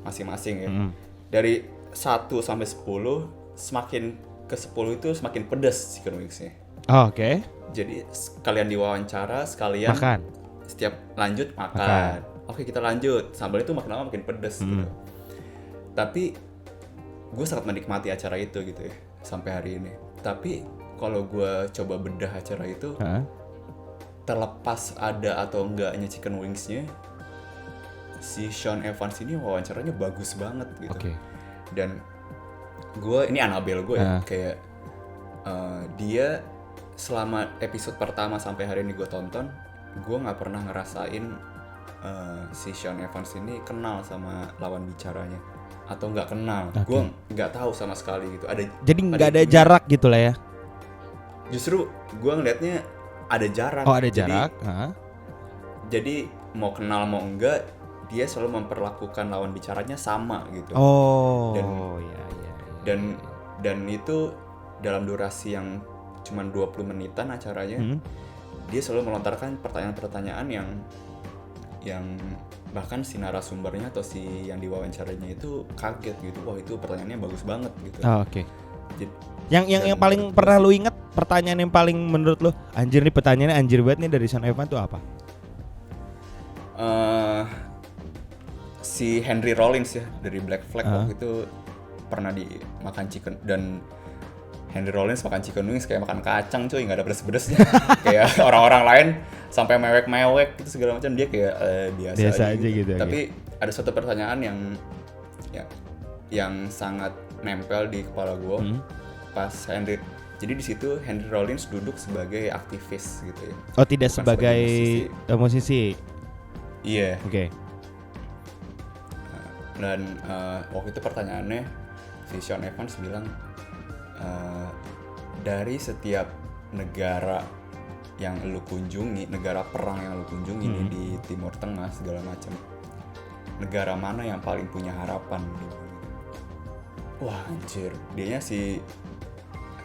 Masing-masing ya. Dari 1 sampai 10, semakin ke 10 itu semakin pedas chicken wingsnya. Oke. Jadi sekalian diwawancara, sekalian makan. Setiap lanjut makan. Oke, kita lanjut. Sambal itu makin lama makin pedas gitu. Tapi gue sangat menikmati acara itu gitu ya sampai hari ini. Tapi kalau gue coba bedah acara itu, terlepas ada atau enggaknya chicken wingsnya, si Sean Evans ini wawancaranya bagus banget gitu. Dan gue, ini Annabelle gue ya, kayak dia selama episode pertama sampai hari ini gue tonton, gue nggak pernah ngerasain si Sean Evans ini kenal sama lawan bicaranya atau nggak kenal. Gue nggak tahu sama sekali gitu. Jadi nggak ada jarak gitu lah ya. Justru gue ngeliatnya ada jarak. Oh, ada jarak. Jadi mau kenal mau enggak, dia selalu memperlakukan lawan bicaranya sama gitu. Oh. Dan itu dalam durasi yang cuma 20 menitan acaranya, dia selalu melontarkan pertanyaan-pertanyaan yang bahkan si narasumbernya atau si yang diwawancaranya itu kaget gitu. Wah, itu pertanyaannya bagus banget gitu. Oke. Yang paling pernah lu inget, pertanyaan yang paling menurut lu anjir nih, pertanyaannya anjir banget nih dari Sean Evans tuh apa? Si Henry Rollins ya dari Black Flag waktu itu pernah dimakan chicken, dan Henry Rollins makan chicken wings kayak makan kacang cuy, nggak ada pedes-pedesnya. Kayak orang-orang lain sampai mewek-mewek gitu segala macam, dia kayak biasa aja gitu. Tapi ada suatu pertanyaan yang sangat nempel di kepala gue pas Jadi di situ Henry Rollins duduk sebagai aktivis gitu ya. Oh, tidak Bukan sebagai musisi. Iya. Oke. Dan waktu itu pertanyaannya si Sean Evans bilang dari setiap negara yang lu kunjungi, negara perang yang lu kunjungi nih di Timur Tengah segala macam, negara mana yang paling punya harapan gitu. Wah anjir, dianya si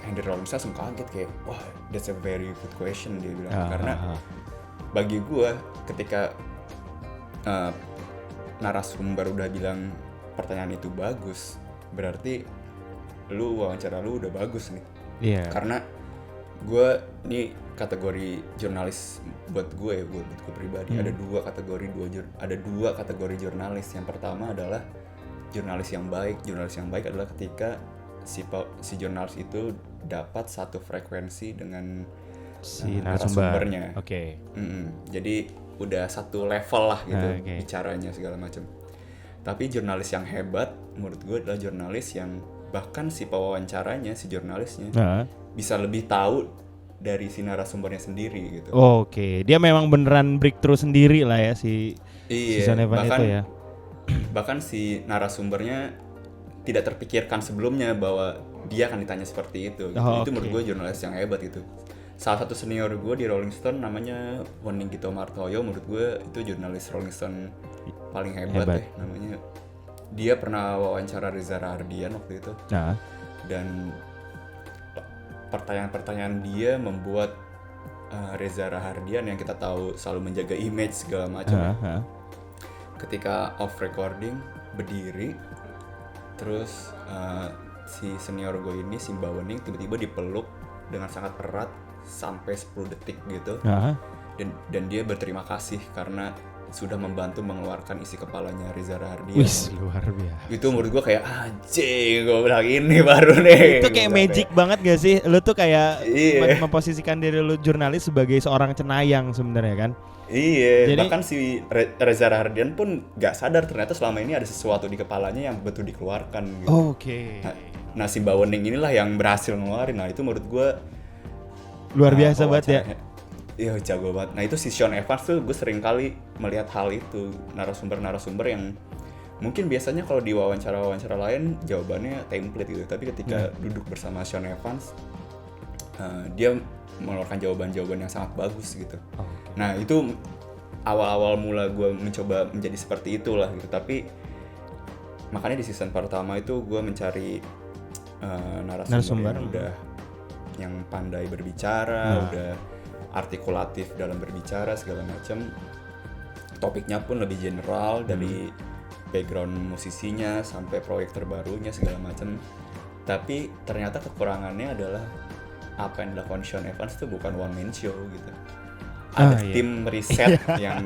Henry Rollins langsung kaget kayak, wah that's a very good question dia bilang. Karena bagi gue ketika narasumber udah bilang pertanyaan itu bagus, berarti wawancara lu udah bagus nih. Iya. Karena gue ini kategori jurnalis buat gue pribadi ada dua kategori jurnalis. Yang pertama adalah jurnalis yang baik. Jurnalis yang baik adalah ketika si jurnalis itu dapat satu frekuensi dengan si narasumbernya. Oke. Jadi udah satu level lah gitu bicaranya segala macam. Tapi jurnalis yang hebat menurut gue adalah jurnalis yang bahkan si pewawancaranya, si jurnalisnya bisa lebih tahu dari si narasumbernya sendiri gitu. Oke, dia memang beneran breakthrough sendiri lah ya si Sean Evans itu ya. Bahkan si narasumbernya tidak terpikirkan sebelumnya bahwa dia akan ditanya seperti itu. Gitu. Itu menurut gue jurnalis yang hebat gitu. Salah satu senior gue di Rolling Stone namanya Woningito Martoyo, menurut gue itu jurnalis Rolling Stone paling hebat. Ya namanya. Dia pernah wawancara Reza Rahardian waktu itu. Dan pertanyaan-pertanyaan dia membuat Reza Rahardian yang kita tahu selalu menjaga image segala macam. Ketika off recording berdiri, terus si senior gue ini Simba Wening tiba-tiba dipeluk dengan sangat erat sampai 10 detik gitu. Dan dia berterima kasih karena sudah membantu mengeluarkan isi kepalanya Reza Rahardian. Wih, luar biasa. Itu menurut gue kayak anjing, gue bilang ini baru nih. Itu kayak magic banget gak sih? Lu tuh kayak memposisikan diri lu jurnalis sebagai seorang cenayang sebenarnya kan? Iya. Jadi, bahkan si Reza Rahardian pun gak sadar ternyata selama ini ada sesuatu di kepalanya yang betul dikeluarkan gitu. Oke. Nah si Mbak Wening inilah yang berhasil ngeluarin. Nah itu menurut gue luar biasa banget ya. Iya jago banget. Nah itu si Sean Evans tuh gue sering kali melihat hal itu. Narasumber yang mungkin biasanya kalau di wawancara lain jawabannya template gitu. Tapi ketika duduk bersama Sean Evans, dia mengeluarkan jawaban-jawaban yang sangat bagus gitu. Nah itu awal-awal mula gue mencoba menjadi seperti itulah gitu. Tapi makanya di season pertama itu gue mencari narasumber yang udah yang pandai berbicara, udah artikulatif dalam berbicara segala macam. Topiknya pun lebih general dari background musisinya sampai proyek terbarunya segala macam. Tapi ternyata kekurangannya adalah apa yang dilakukan Sean Evans itu bukan one man show gitu. Ada tim riset yang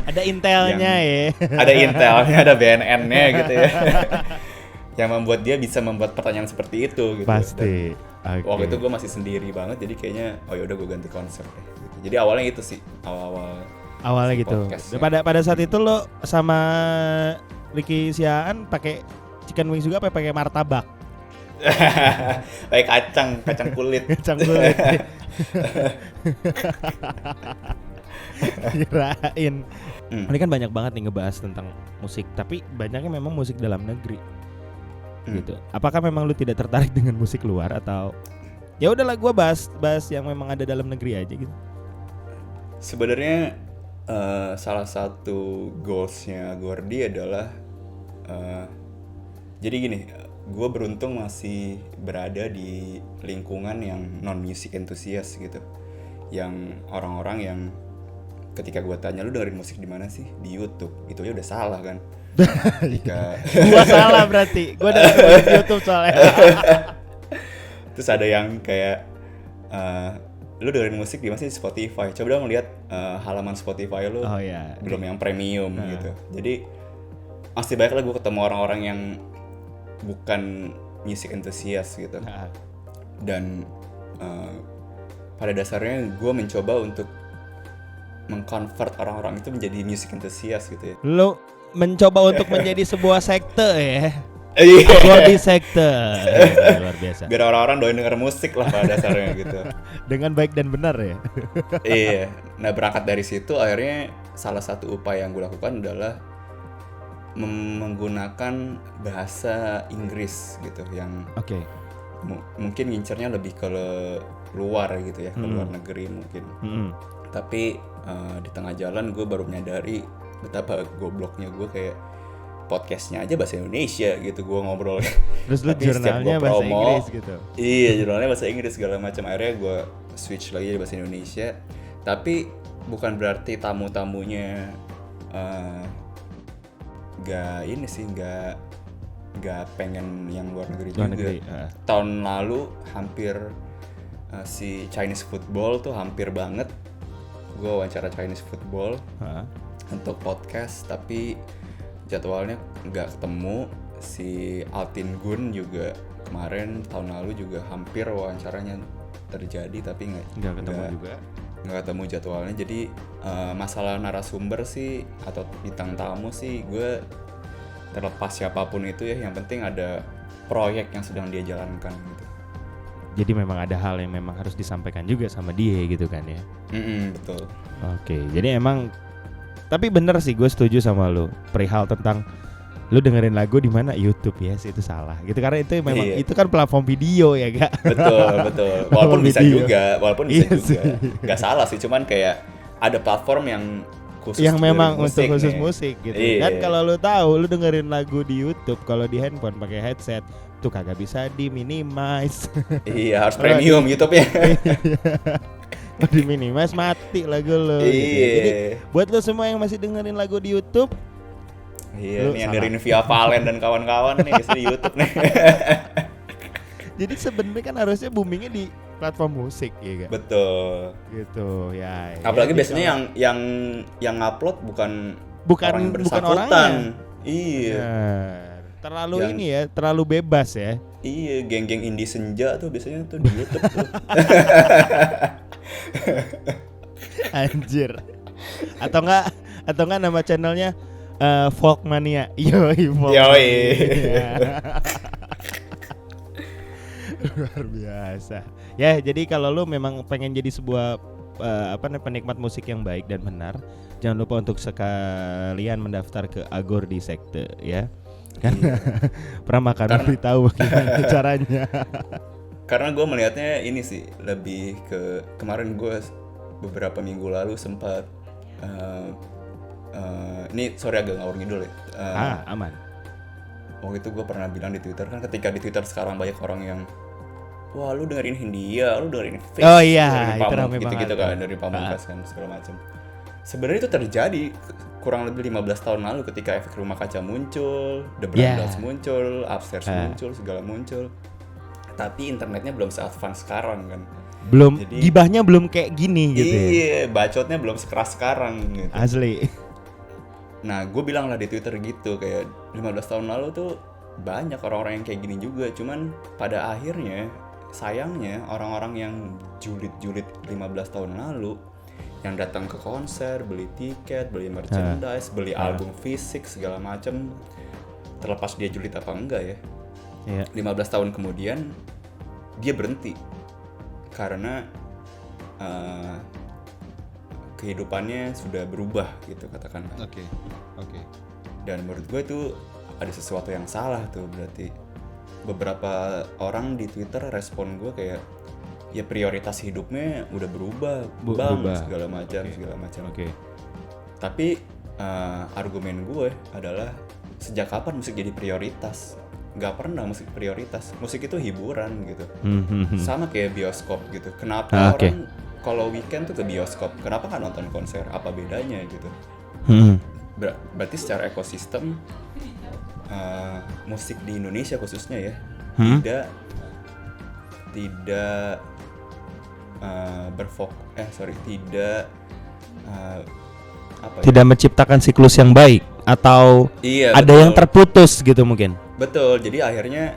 ada intelnya ada intelnya, ada BNN-nya gitu ya. Yang membuat dia bisa membuat pertanyaan seperti itu gitu. Pasti. Waktu itu gue masih sendiri banget, jadi kayaknya yaudah gue ganti konsep deh. Gitu. Jadi awalnya itu sih, awalnya gitu. Pada saat itu lo sama Ricky Siaan pakai chicken wings juga apa pakai martabak? Pakai kacang kulit. Kacang kulit. Kirain. Ini kan banyak banget nih ngebahas tentang musik, tapi banyaknya memang musik dalam negeri. Gitu. Apakah memang lu tidak tertarik dengan musik luar atau ya udahlah gue bahas yang memang ada dalam negeri aja gitu? Sebenarnya salah satu goalsnya Gordy adalah jadi gini, gue beruntung masih berada di lingkungan yang non music enthusiast gitu, yang orang-orang yang ketika gue tanya lu dengerin musik di mana sih, di YouTube, itu aja udah salah kan. Gua salah berarti. Gua dari YouTube soalnya. Terus ada yang kayak lu dengerin musik di mana sih? Spotify. Coba dong lihat halaman Spotify lu. Belum yang premium gitu. Jadi masih banyak lah gue ketemu orang-orang yang bukan music enthusiast gitu. Dan pada dasarnya gue mencoba untuk mengconvert orang-orang itu menjadi music enthusiast gitu ya. Lu mencoba untuk menjadi sebuah sekte ya. Agordi Sekte. Luar biasa. Biar orang-orang doyan denger musik lah pada dasarnya gitu. Dengan baik dan benar ya. Iya. Nah berangkat dari situ akhirnya salah satu upaya yang gue lakukan adalah menggunakan bahasa Inggris gitu yang mungkin ngincernya lebih ke luar gitu ya, ke luar negeri mungkin. Tapi di tengah jalan gue baru menyadari betapa gobloknya gue, kayak podcastnya aja bahasa Indonesia gitu gue ngobrol. Terus lu jurnalnya bahasa Inggris gitu. Iya, jurnalnya bahasa Inggris segala macam. Akhirnya gue switch lagi bahasa Indonesia. Tapi bukan berarti tamu-tamunya nggak pengen yang luar negeri juga. Tahun lalu hampir si Chinese football tuh hampir banget gue wawancara Chinese football untuk podcast, tapi jadwalnya nggak ketemu. Si Altin Gun juga kemarin tahun lalu juga hampir wawancaranya terjadi, tapi nggak ketemu jadwalnya. Jadi masalah narasumber sih atau bintang tamu sih, gue terlepas siapapun itu ya, yang penting ada proyek yang sedang dia jalankan gitu. Jadi memang ada hal yang memang harus disampaikan juga sama dia gitu kan ya. Betul. Oke, jadi emang tapi bener sih, gue setuju sama lu perihal tentang lu dengerin lagu di mana YouTube ya, itu salah gitu, karena itu memang itu kan platform video ya gak? Betul. Walaupun bisa juga, nggak salah sih, cuman kayak ada platform yang khusus yang memang musik untuk khusus musik gitu. Dan kalau lu tahu, lu dengerin lagu di YouTube kalau di handphone pakai headset tuh kagak bisa di minimize. Iya, harus premium YouTube-nya. Kalau di minimize mati lagu lu. Gitu. Jadi buat lu semua yang masih dengerin lagu di YouTube, nih yang dari Via Valen dan kawan-kawan nih di YouTube nih. Jadi sebenarnya kan harusnya boomingnya di platform musik ya kan? Betul. Gitu ya. Apalagi biasanya yang upload bukan orang yang bukan orangnya. Iya. Terlalu ini ya, terlalu bebas ya. Iya, geng-geng indie senja tuh biasanya tuh di YouTube tuh. Anjir. Atau enggak nama channelnya Folkmania. Yoi. Luar biasa. Ya, jadi kalau lu memang pengen jadi sebuah penikmat musik yang baik dan benar, jangan lupa untuk sekalian mendaftar ke Agordi Sekte ya. Kan pernah makan tahu gimana caranya. Karena gue melihatnya ini sih lebih ke kemarin gue beberapa minggu lalu sempat ini sorry agak ngawur ngidul ya. Aman. Waktu itu gue pernah bilang di Twitter kan, ketika di Twitter sekarang banyak orang yang wah lu dengerin Hindia, lu dengerin Fish, oh iya, itu ramai gitu kan dari Pamungkas kan segala macam. Sebenarnya itu terjadi kurang lebih 15 tahun lalu ketika Efek Rumah Kaca muncul, The Brandows muncul, Upstairs muncul, segala muncul. Tapi internetnya belum se-advance sekarang kan. Belum, jadi, gibahnya belum kayak gini gitu ya. Iya, bacotnya belum sekeras sekarang gitu. Asli. Nah, gue bilang lah di Twitter gitu, kayak 15 tahun lalu tuh banyak orang-orang yang kayak gini juga. Cuman pada akhirnya, sayangnya orang-orang yang julid-julid 15 tahun lalu, yang datang ke konser, beli tiket, beli merchandise, beli album fisik segala macem, terlepas dia julid apa enggak ya, 15 tahun kemudian dia berhenti karena kehidupannya sudah berubah gitu katakan. Oke. Dan menurut gue itu ada sesuatu yang salah tuh, berarti beberapa orang di Twitter respon gue kayak ya prioritas hidupnya udah berubah, segala macam. Oke. Tapi argumen gue adalah sejak kapan musik jadi prioritas? Gak pernah musik prioritas. Musik itu hiburan gitu. Sama kayak bioskop gitu. Kenapa orang kalau weekend tuh ke bioskop? Kenapa nggak nonton konser? Apa bedanya gitu? Berarti secara ekosistem musik di Indonesia khususnya ya tidak tidak menciptakan siklus yang baik atau ada betul. Yang terputus gitu mungkin. Betul, jadi akhirnya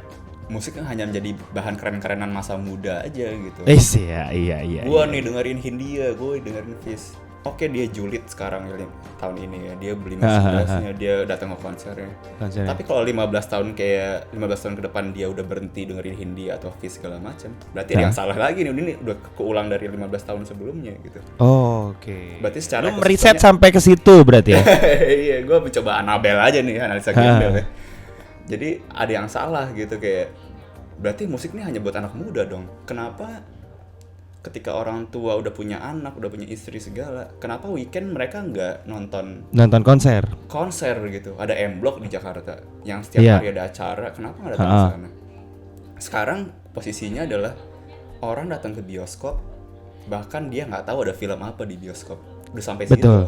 musik kan hanya menjadi bahan keren-kerenan masa muda aja gitu. Iya. Gua nih dengerin Hindia, gue dengerin Fish. oke, dia julid sekarang ya, tahun ini ya, dia beli Mercedesnya, dia datang ke konsernya. Tapi kalau 15 tahun ke depan dia udah berhenti dengerin Hindia atau Fish segala macam, berarti ada yang salah lagi nih. Ini udah keulang dari 15 tahun sebelumnya gitu. Oke. Berarti secara lu meriset sampai ke situ berarti ya. Iya, gue mencoba Anabel aja nih, analisa gembel ya. Jadi ada yang salah gitu, kayak berarti musik ini hanya buat anak muda dong. Kenapa ketika orang tua udah punya anak, udah punya istri segala, kenapa weekend mereka nggak nonton konser gitu? Ada M Block di Jakarta yang setiap hari ada acara, kenapa nggak datang ke sana? Sekarang posisinya adalah orang datang ke bioskop, bahkan dia nggak tahu ada film apa di bioskop, udah sampai situ. Betul.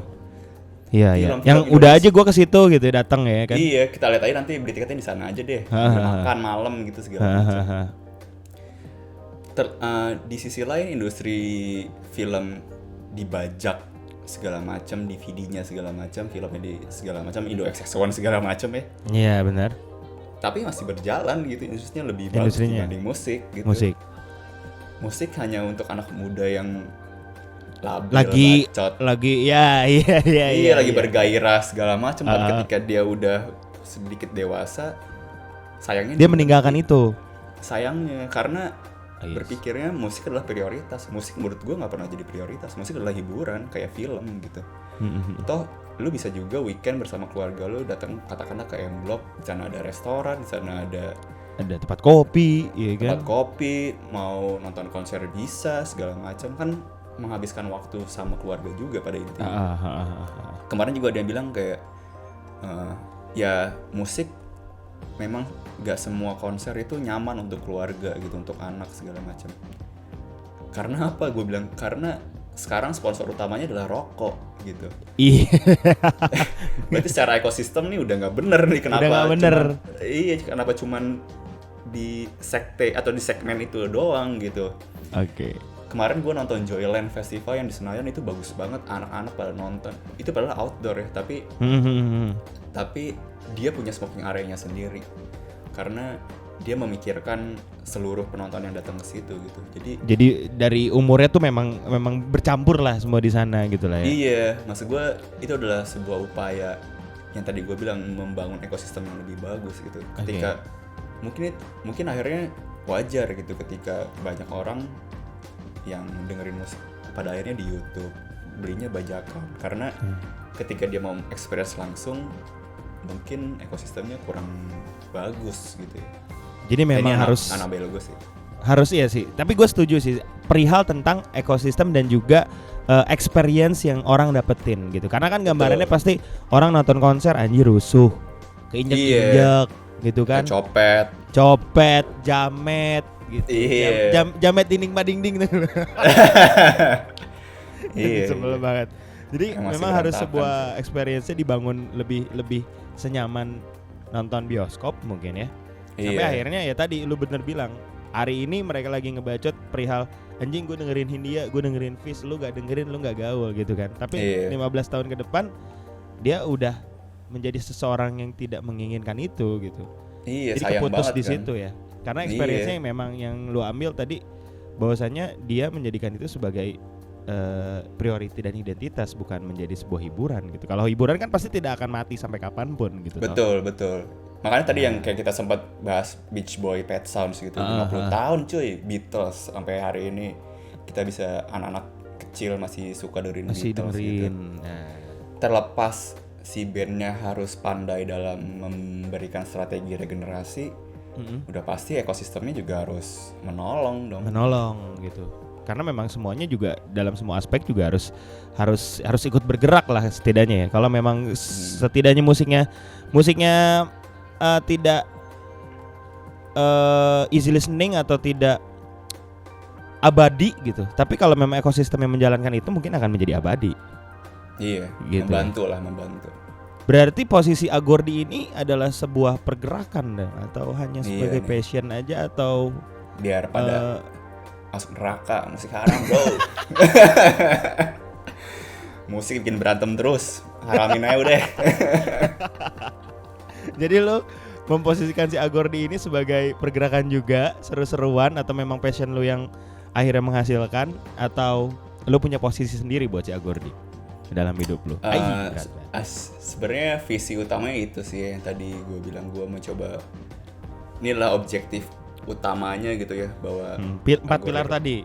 Iya. Yang udah aja gue ke situ gitu datang ya kan. Iya, kita lihat aja nanti beli tiketnya di sana aja deh. Makan malam gitu segala macam. Di sisi lain industri film dibajak segala macam, DVD-nya segala macam, filmnya di segala macam, Indo XX1 segala macam ya. Iya benar. Tapi masih berjalan gitu, industrinya lebih bagus dibanding musik gitu. Musik hanya untuk anak muda yang labil, bacot. Lagi bergairah segala macam. Tapi ketika dia udah sedikit dewasa, sayangnya dia meninggalkan itu. Sayangnya karena berpikirnya musik adalah prioritas. Musik menurut gue nggak pernah jadi prioritas. Musik adalah hiburan kayak film gitu. Toh lu bisa juga weekend bersama keluarga lu datang katakanlah ke M Block, di sana ada restoran, di sana ada tempat kopi, ya kan? Tempat kopi, mau nonton konser bisa segala macam, kan menghabiskan waktu sama keluarga juga pada intinya. Kemarin juga ada yang bilang kayak ya musik memang gak semua konser itu nyaman untuk keluarga gitu, untuk anak segala macam. Karena apa? Gue bilang karena sekarang sponsor utamanya adalah rokok gitu. Iya. Berarti secara ekosistem nih udah nggak bener nih. Kenapa cuman di sekte atau di segmen itu doang gitu. Oke. Kemarin gue nonton Joyland Festival yang di Senayan, itu bagus banget, anak-anak pada nonton. Itu padahal outdoor ya, tapi dia punya smoking area-nya sendiri karena dia memikirkan seluruh penonton yang datang ke situ gitu. Jadi dari umurnya tuh memang bercampur lah semua di sana gitu lah ya. Iya, maksud gue itu adalah sebuah upaya yang tadi gue bilang, membangun ekosistem yang lebih bagus gitu. Ketika mungkin akhirnya wajar gitu ketika banyak orang yang dengerin musik pada akhirnya di YouTube belinya bajakan, karena ketika dia mau experience langsung mungkin ekosistemnya kurang bagus gitu ya. Jadi memang harus iya sih. Tapi gue setuju sih perihal tentang ekosistem dan juga experience yang orang dapetin gitu. Karena kan gambarannya pasti orang nonton konser anjir rusuh, keinjek-injek gitu kan. Copet, jamet gitu. Jamet dinding-dinding gitu. Sebel banget. Jadi memang harus sebuah experience-nya dibangun lebih senyaman nonton bioskop mungkin ya. Sampai akhirnya ya tadi lu bener bilang, hari ini mereka lagi ngebacot perihal anjing gue dengerin Hindia, gue dengerin Fish, lu gak dengerin, lu gak gaul gitu kan. Tapi 15 tahun ke depan dia udah menjadi seseorang yang tidak menginginkan itu gitu. Jadi keputus di situ kan ya. Karena experience-nya memang yang lu ambil tadi, bahwasannya dia menjadikan itu sebagai priority dan identitas, bukan menjadi sebuah hiburan gitu. Kalau hiburan kan pasti tidak akan mati sampai kapanpun gitu. Betul. Makanya tadi yang kayak kita sempat bahas Beach Boy, Pet Sounds gitu, 50 tahun cuy, Beatles, sampai hari ini kita bisa, anak-anak kecil masih suka dengerin Beatles gitu. Terlepas si bandnya harus pandai dalam memberikan strategi regenerasi, udah pasti ekosistemnya juga harus menolong gitu. Karena memang semuanya juga dalam semua aspek juga harus ikut bergerak lah setidaknya ya. Kalau memang setidaknya musiknya tidak easy listening atau tidak abadi gitu. Tapi kalau memang ekosistem yang menjalankan itu mungkin akan menjadi abadi. Iya, gitu. Membantu. Berarti posisi Agordi ini adalah sebuah pergerakan atau hanya sebagai passion aja, atau biar pada masuk neraka, musik haram bro. Musik bikin berantem terus, haramin aja udah. Jadi lo memposisikan si Agordi ini sebagai pergerakan juga, seru-seruan, atau memang passion lo yang akhirnya menghasilkan, atau lo punya posisi sendiri buat si Agordi? dalam hidup lu? Berat. Sebenarnya visi utamanya itu sih yang tadi gue bilang, gue mencoba, inilah objektif utamanya gitu ya, bahwa 4 pilar tadi.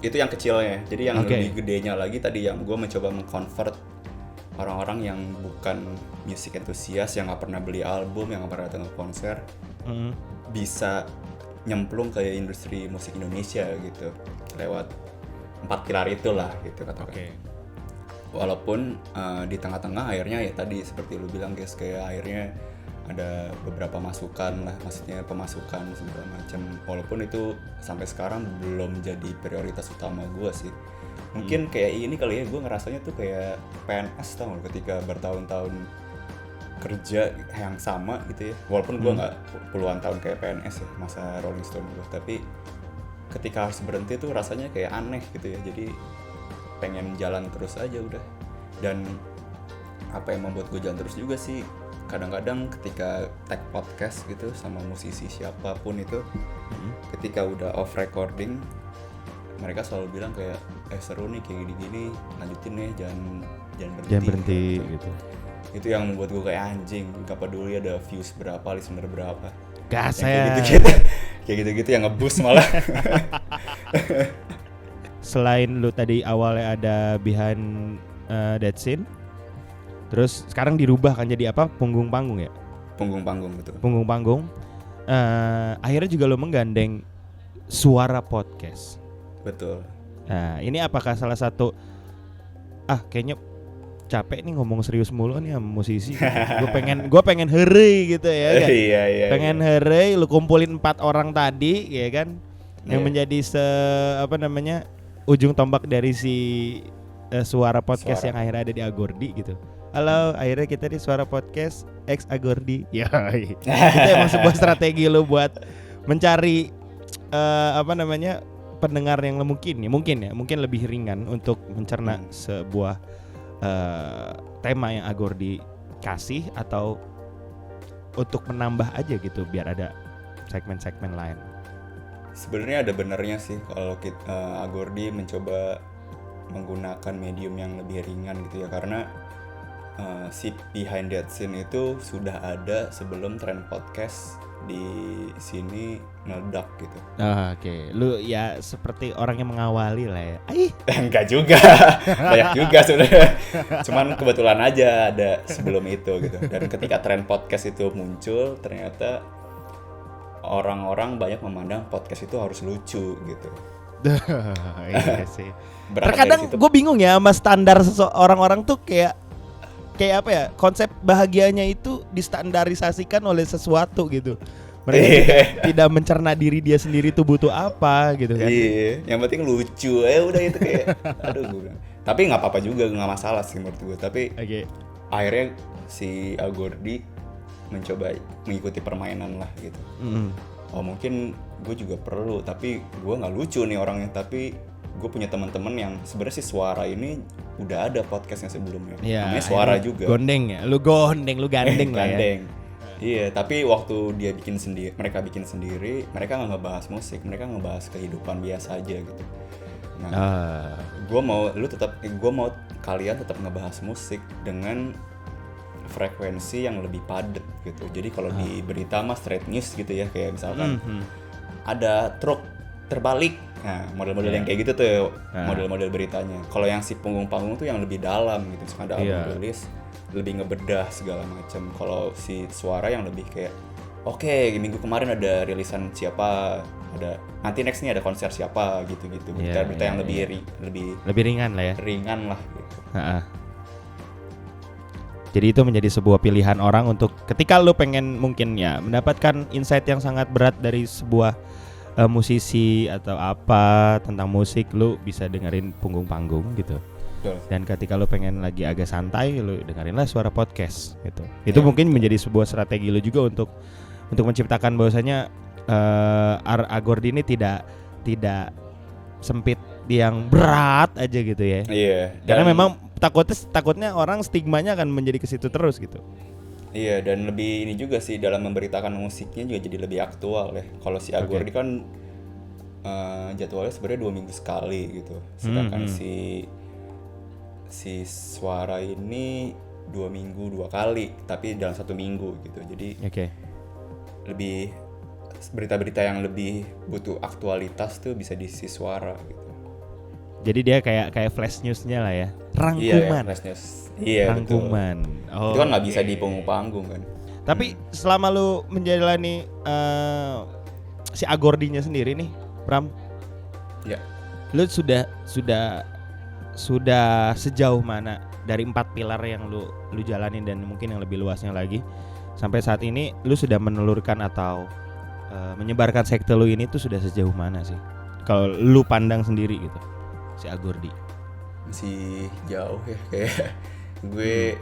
Itu yang kecilnya. Jadi yang lebih gedenya lagi tadi yang gue mencoba mengconvert orang-orang yang bukan music enthusiast, yang nggak pernah beli album, yang nggak pernah datang ke konser, bisa nyemplung ke industri musik Indonesia gitu lewat 4 pilar itulah gitu katakan. Walaupun di tengah-tengah akhirnya ya tadi seperti lu bilang guys, kayak akhirnya ada beberapa masukan lah, maksudnya pemasukan segala macam. Walaupun itu sampai sekarang belum jadi prioritas utama gue sih. Mungkin kayak ini kali ya, gue ngerasanya tuh kayak PNS tau gak, ketika bertahun-tahun kerja yang sama gitu ya. Walaupun gue gak puluhan tahun kayak PNS ya, masa Rolling Stone gue, tapi ketika harus berhenti tuh rasanya kayak aneh gitu ya. Jadi pengen jalan terus aja udah. Dan apa yang membuat gue jalan terus juga sih, kadang-kadang ketika tag podcast gitu sama musisi siapapun itu, ketika udah off recording, mereka selalu bilang kayak seru nih kayak gini-gini, lanjutin nih, jangan berhenti gitu. Itu yang membuat gue kayak anjing, gak peduli ada views berapa, listener berapa, gas ya. Kayak gitu-gitu yang nge-boost malah. Selain lu tadi awalnya ada behind that scene, terus sekarang dirubah kan jadi apa? Punggung panggung ya? Punggung panggung, betul. Punggung panggung. Akhirnya juga lu menggandeng Suara Podcast. Betul. Nah, ini apakah salah satu kayaknya capek nih ngomong serius mulu nih sama musisi. Gue pengen heureuy gitu ya kan. Iya. Pengen heureuy, lu kumpulin 4 orang tadi ya kan. Yang menjadi ujung tombak dari si Suara Podcast yang akhirnya ada di Agordi gitu. Halo, akhirnya kita di Suara Podcast X Agordi. Ya. Itu emang sebuah strategi lu buat mencari pendengar yang mungkin lebih ringan untuk mencerna sebuah tema yang Agordi kasih, atau untuk menambah aja gitu biar ada segmen-segmen lain. Sebenarnya ada benernya sih kalau Agordi mencoba menggunakan medium yang lebih ringan gitu ya, karena si behind that scene itu sudah ada sebelum tren podcast di sini meledak gitu. Oke. Lu ya seperti orang yang mengawali lah ya. Enggak juga. Banyak juga sebenarnya. Cuman kebetulan aja ada sebelum itu gitu. Dan ketika tren podcast itu muncul, ternyata orang-orang banyak memandang podcast itu harus lucu gitu. Iya sih. Terkadang gue bingung ya sama standar orang-orang tuh kayak apa ya, konsep bahagianya itu distandarisasikan oleh sesuatu gitu. Mereka tidak mencerna diri dia sendiri tuh butuh apa gitu kan. Iya, yang penting lucu udah itu kayak aduh gue bilang. Tapi nggak apa-apa juga, nggak masalah sih menurut gue. Tapi akhirnya si Agordi mencoba mengikuti permainan lah gitu. Oh mungkin gue juga perlu, tapi gue nggak lucu nih orangnya. Tapi gue punya teman-teman yang sebenarnya si Suara ini udah ada podcastnya sebelumnya, namanya Suara juga. Gondeng ya, lu gandeng lah ya. Iya, tapi waktu mereka bikin sendiri, mereka nggak ngebahas musik, mereka ngebahas kehidupan biasa aja gitu. Nah, gue mau kalian tetap ngebahas musik dengan frekuensi yang lebih padat gitu. Jadi kalau di berita mah straight news gitu ya, kayak misalkan ada truk terbalik, nah model-model yang kayak gitu tuh model-model beritanya. Kalau yang si punggung-panggung tuh yang lebih dalam gitu, ada album rilis, lebih ngebedah segala macam. Kalau si Suara yang lebih kayak minggu kemarin ada rilisan siapa, nanti next nih ada konser siapa gitu-gitu. Berita yang lebih ringan lah ya. Ringan lah gitu. Jadi itu menjadi sebuah pilihan orang untuk ketika lu pengen mungkin ya mendapatkan insight yang sangat berat dari sebuah musisi atau apa tentang musik, lu bisa dengerin Punggung Panggung gitu. Betul. Dan ketika lu pengen lagi agak santai, lu dengerinlah Suara Podcast gitu. Itu mungkin menjadi sebuah strategi lu juga untuk menciptakan bahwasanya Agordi ini tidak sempit yang berat aja gitu ya. Iya. Karena memang takutnya orang stigmanya akan menjadi ke situ terus gitu. Iya, dan lebih ini juga sih dalam memberitakan musiknya juga jadi lebih aktual ya. Kalau si Agordi kan jadwalnya sebenarnya 2 minggu sekali gitu. Sedangkan si si suara ini 2 minggu 2 kali, tapi dalam 1 minggu gitu. Jadi lebih berita-berita yang lebih butuh aktualitas tuh bisa di si suara gitu. Jadi dia kayak flash newsnya lah ya, rangkuman. Iya, flash news. Iya, rangkuman. Betul. Itu kan nggak bisa di panggung kan. Tapi selama lu menjalani si Agordinya sendiri nih, Pram. Ya. Lu sudah sejauh mana dari 4 pilar yang lu jalanin dan mungkin yang lebih luasnya lagi sampai saat ini lu sudah menelurkan atau menyebarkan sekte lu ini tuh sudah sejauh mana sih? Kalau lu pandang sendiri gitu, si Agordi. Masih jauh ya, kayak gue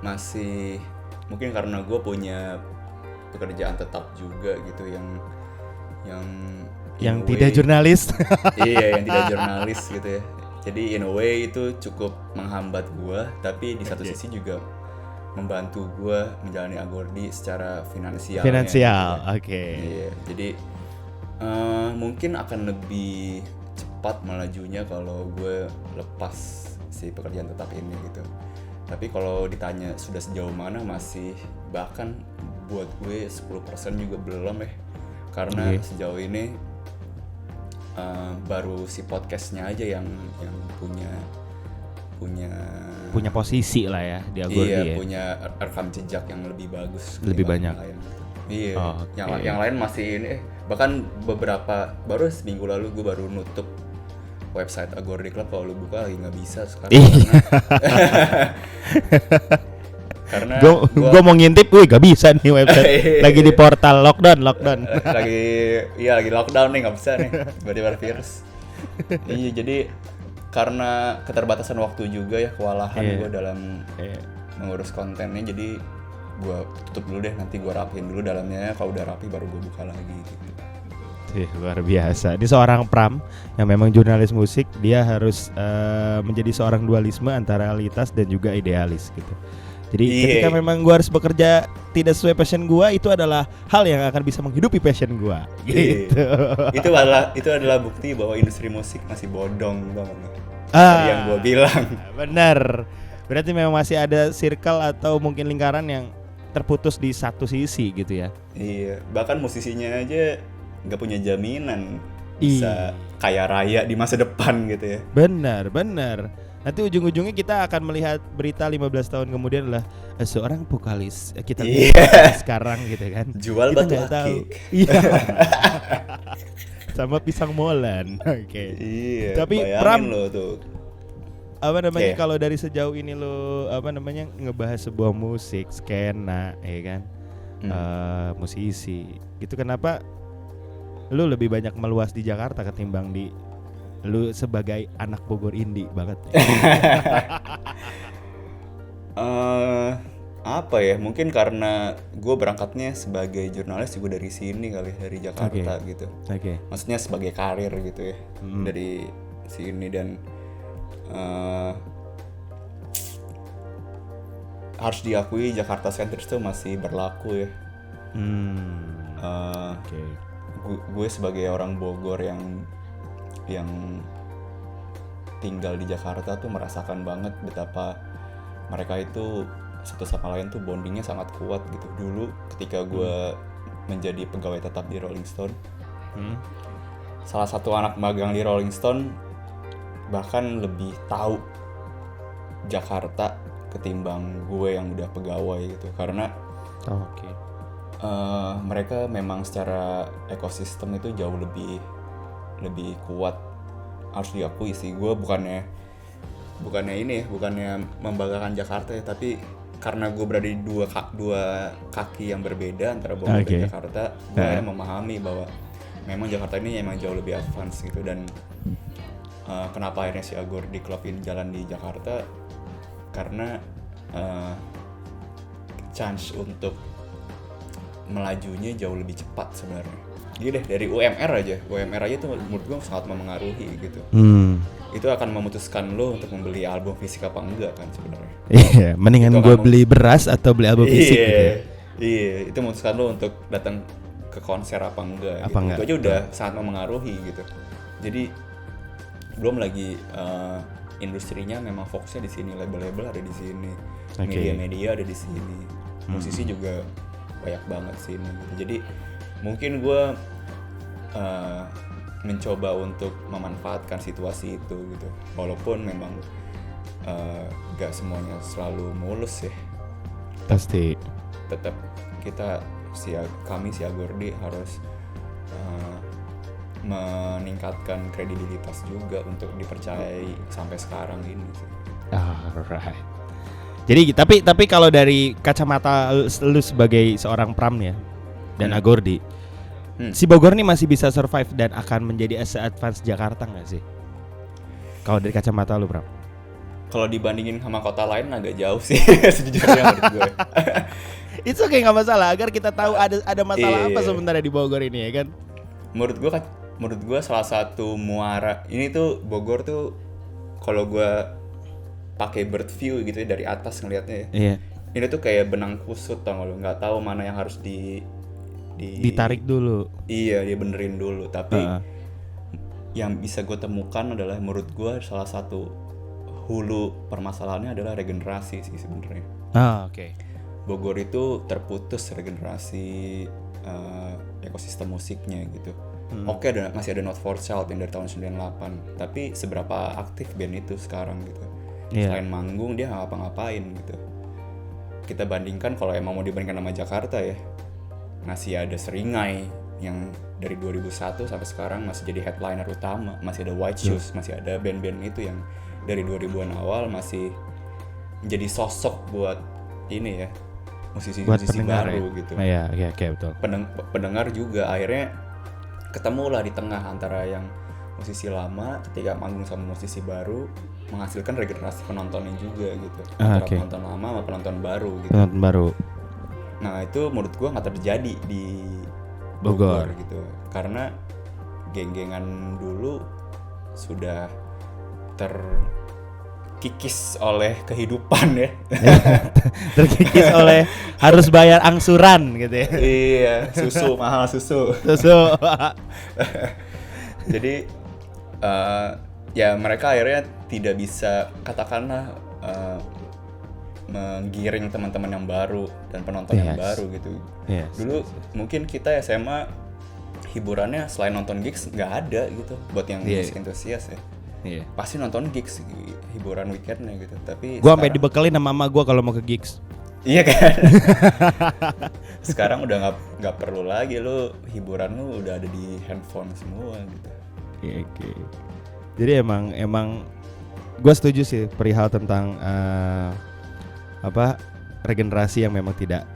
masih, mungkin karena gue punya pekerjaan tetap juga gitu yang tidak jurnalis. Iya, yang tidak jurnalis gitu ya. Jadi in a way itu cukup menghambat gue, tapi di satu sisi juga membantu gue menjalani Agordi secara finansial. Gitu ya. Oke. Iya, jadi mungkin akan lebih cepat melajunya kalau gue lepas si pekerjaan tetap ini gitu. Tapi kalau ditanya sudah sejauh mana, masih bahkan buat gue 10% juga belum ya. Karena sejauh ini baru si podcastnya aja yang punya posisi lah ya di Agordi. Iya, ya. punya rekam jejak yang lebih bagus, lebih banyak. Iya, yang lain masih ini. Bahkan baru seminggu lalu gue baru nutup website Agordi Club. Kalau lu buka lagi nggak bisa sekarang. Karena gue mau ngintip, gak bisa nih website. Lagi di portal lockdown. lagi lockdown nih, nggak bisa nih. Tiba-tiba virus. Iya, jadi karena keterbatasan waktu juga ya, kewalahan gue dalam mengurus kontennya, jadi gue tutup dulu deh, nanti gue rapiin dulu dalamnya. Kalau udah rapi baru gue buka lagi gitu. Luar biasa. Ini seorang Pram yang memang jurnalis musik, dia harus menjadi seorang dualisme antara realitas dan juga idealis gitu. Jadi ketika memang gue harus bekerja tidak sesuai passion gue, itu adalah hal yang akan bisa menghidupi passion gue. Gitu. Itu adalah bukti bahwa industri musik masih bodong banget. Yang gue bilang. Benar. Berarti memang masih ada circle atau mungkin lingkaran yang terputus di satu sisi gitu ya. Iya. Bahkan musisinya aja nggak punya jaminan bisa kaya raya di masa depan gitu ya. Benar. Nanti ujung-ujungnya kita akan melihat berita 15 tahun kemudian lah seorang vokalis kita sekarang gitu kan. Jual kita batu akik. Iya. Sama pisang molen. Oke. Iya. Tapi Pram lo tuh. Kalau dari sejauh ini lo ngebahas sebuah musik, skena, ya kan? Musisi. Gitu, kenapa lu lebih banyak meluas di Jakarta ketimbang di lu sebagai anak Bogor indie banget? Apa ya? Mungkin karena gue berangkatnya sebagai jurnalis juga dari sini kali, dari Jakarta gitu. Maksudnya sebagai karir gitu ya, dari sini, dan harus diakui Jakarta sentris tuh masih berlaku ya. Gue sebagai orang Bogor yang tinggal di Jakarta tuh merasakan banget betapa mereka itu satu sama lain tuh bondingnya sangat kuat gitu. Dulu ketika gue menjadi pegawai tetap di Rolling Stone, salah satu anak magang di Rolling Stone bahkan lebih tahu Jakarta ketimbang gue yang udah pegawai gitu, karena mereka memang secara ekosistem itu jauh lebih kuat. Harus diakui sih, gue bukannya membanggakan Jakarta ya, tapi karena gue berada di dua kaki yang berbeda antara Bogor dan Jakarta, gue memahami bahwa memang Jakarta ini emang jauh lebih advance gitu. Dan kenapa akhirnya si Agordi Club ini jalan di Jakarta, karena chance untuk melajunya jauh lebih cepat sebenarnya. Jadi deh, dari UMR aja tuh menurut gue sangat memengaruhi gitu. Itu akan memutuskan lo untuk membeli album fisik apa enggak kan sebenarnya. Iya, mendingan gue beli beras atau beli album fisik gitu ya. Iya, itu memutuskan lo untuk datang ke konser apa enggak. Gitu. Itu aja udah sangat memengaruhi gitu. Jadi belum lagi industrinya memang fokusnya di sini, label-label ada di sini, Oke. media-media ada di sini, musisi juga banyak banget sini gitu. Jadi mungkin gue mencoba untuk memanfaatkan situasi itu gitu, walaupun memang gak semuanya selalu mulus ya. Pasti. Tetap kita kami si Agordi harus meningkatkan kredibilitas juga untuk dipercayai sampai sekarang ini sih. Alright. Jadi tapi kalau dari kacamata lu sebagai seorang Pram ya dan Agordi, si Bogor nih masih bisa survive dan akan menjadi se-advance Jakarta nggak sih? Kalau dari kacamata lu, Pram? Kalau dibandingin sama kota lain agak jauh sih sejujurnya menurut gue. Itu oke, nggak masalah agar kita tahu ada masalah apa Iya. sebenarnya di Bogor ini ya kan? Menurut gue salah satu muara ini tuh Bogor tuh kalau gue pakai bird view gitu ya dari atas ngelihatnya ya. Iya. Ini tuh kayak benang kusut, tau gak lo, nggak tahu mana yang harus Ditarik dulu. Iya, dia benerin dulu. Tapi yang bisa gue temukan adalah menurut gue salah satu hulu permasalahannya adalah regenerasi sih sebenarnya. Oke. Bogor itu terputus regenerasi ekosistem musiknya gitu. Oke, masih ada Not For Sale yang dari tahun 98, tapi seberapa aktif band itu sekarang gitu. Iya. Selain manggung dia nggak ngapa-ngapain gitu. Kita bandingkan kalau emang mau dibandingkan sama Jakarta ya, masih ada Seringai yang dari 2001 sampai sekarang masih jadi headliner utama, masih ada White Shoes, masih ada band-band itu yang dari 2000-an awal masih jadi sosok buat ini ya, musisi-musisi baru gitu. Iya, betul. Pendengar juga akhirnya ketemulah di tengah antara yang musisi lama ketika manggung sama musisi baru menghasilkan regenerasi penontonnya juga gitu. Antara penonton lama sama penonton baru gitu. Penonton baru. Nah itu menurut gua nggak terjadi di Bogor gitu, karena geng-gengan dulu sudah terkikis oleh kehidupan ya. Terkikis oleh harus bayar angsuran gitu ya. Iya, mahal susu. Jadi ya mereka akhirnya tidak bisa katakanlah menggiring teman-teman yang baru dan penonton yang baru gitu. Dulu mungkin kita SMA hiburannya selain nonton gigs nggak ada gitu buat yang musik entusias ya. Pasti nonton gigs hiburan weekendnya gitu. Tapi gua sampai dibekelin sama mama gua kalau mau ke gigs. Iya kan. Sekarang udah nggak perlu lagi, lu hiburan lu udah ada di handphone semua gitu. Oke. Jadi emang gue setuju sih perihal tentang regenerasi yang memang tidak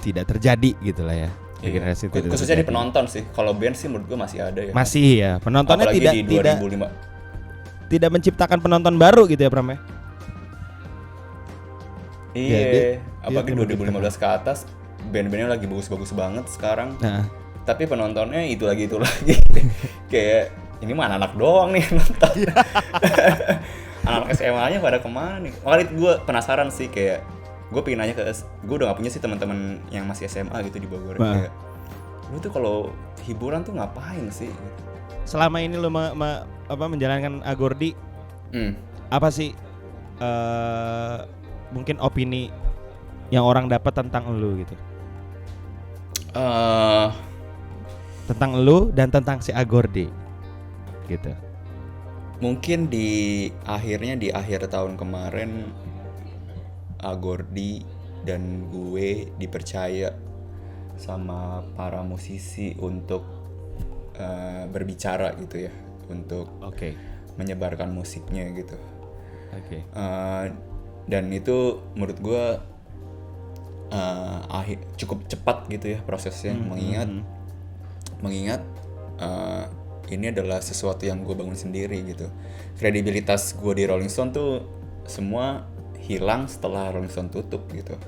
terjadi gitu lah ya. Regenerasi khususnya di penonton sih. Kalau band sih menurut gue masih ada ya. Masih ya. Penontonnya apalagi tidak di 2005. tidak menciptakan penonton baru gitu ya, Pram ya. Iya, apalagi 2015 ke atas band-bandnya lagi bagus-bagus banget sekarang. Tapi penontonnya itu lagi. Kayak ini mah anak-anak doang nih nonton. Anak-anak SMA-nya pada kemana nih? Makanya gue penasaran sih, kayak gue pengen nanya gue udah gak punya sih teman-teman yang masih SMA gitu di Bogor. Kayak lu tuh kalau hiburan tuh ngapain sih? Selama ini lu menjalankan Agordi, apa sih mungkin opini yang orang dapat tentang lu gitu? Tentang lu dan tentang si Agordi gitu. Mungkin di akhir tahun kemarin Agordi dan gue dipercaya sama para musisi untuk berbicara gitu ya, untuk menyebarkan musiknya gitu. Dan itu menurut gue cukup cepat gitu ya prosesnya, mengingat ini adalah sesuatu yang gue bangun sendiri gitu. Kredibilitas gue di Rolling Stone tuh semua hilang setelah Rolling Stone tutup gitu,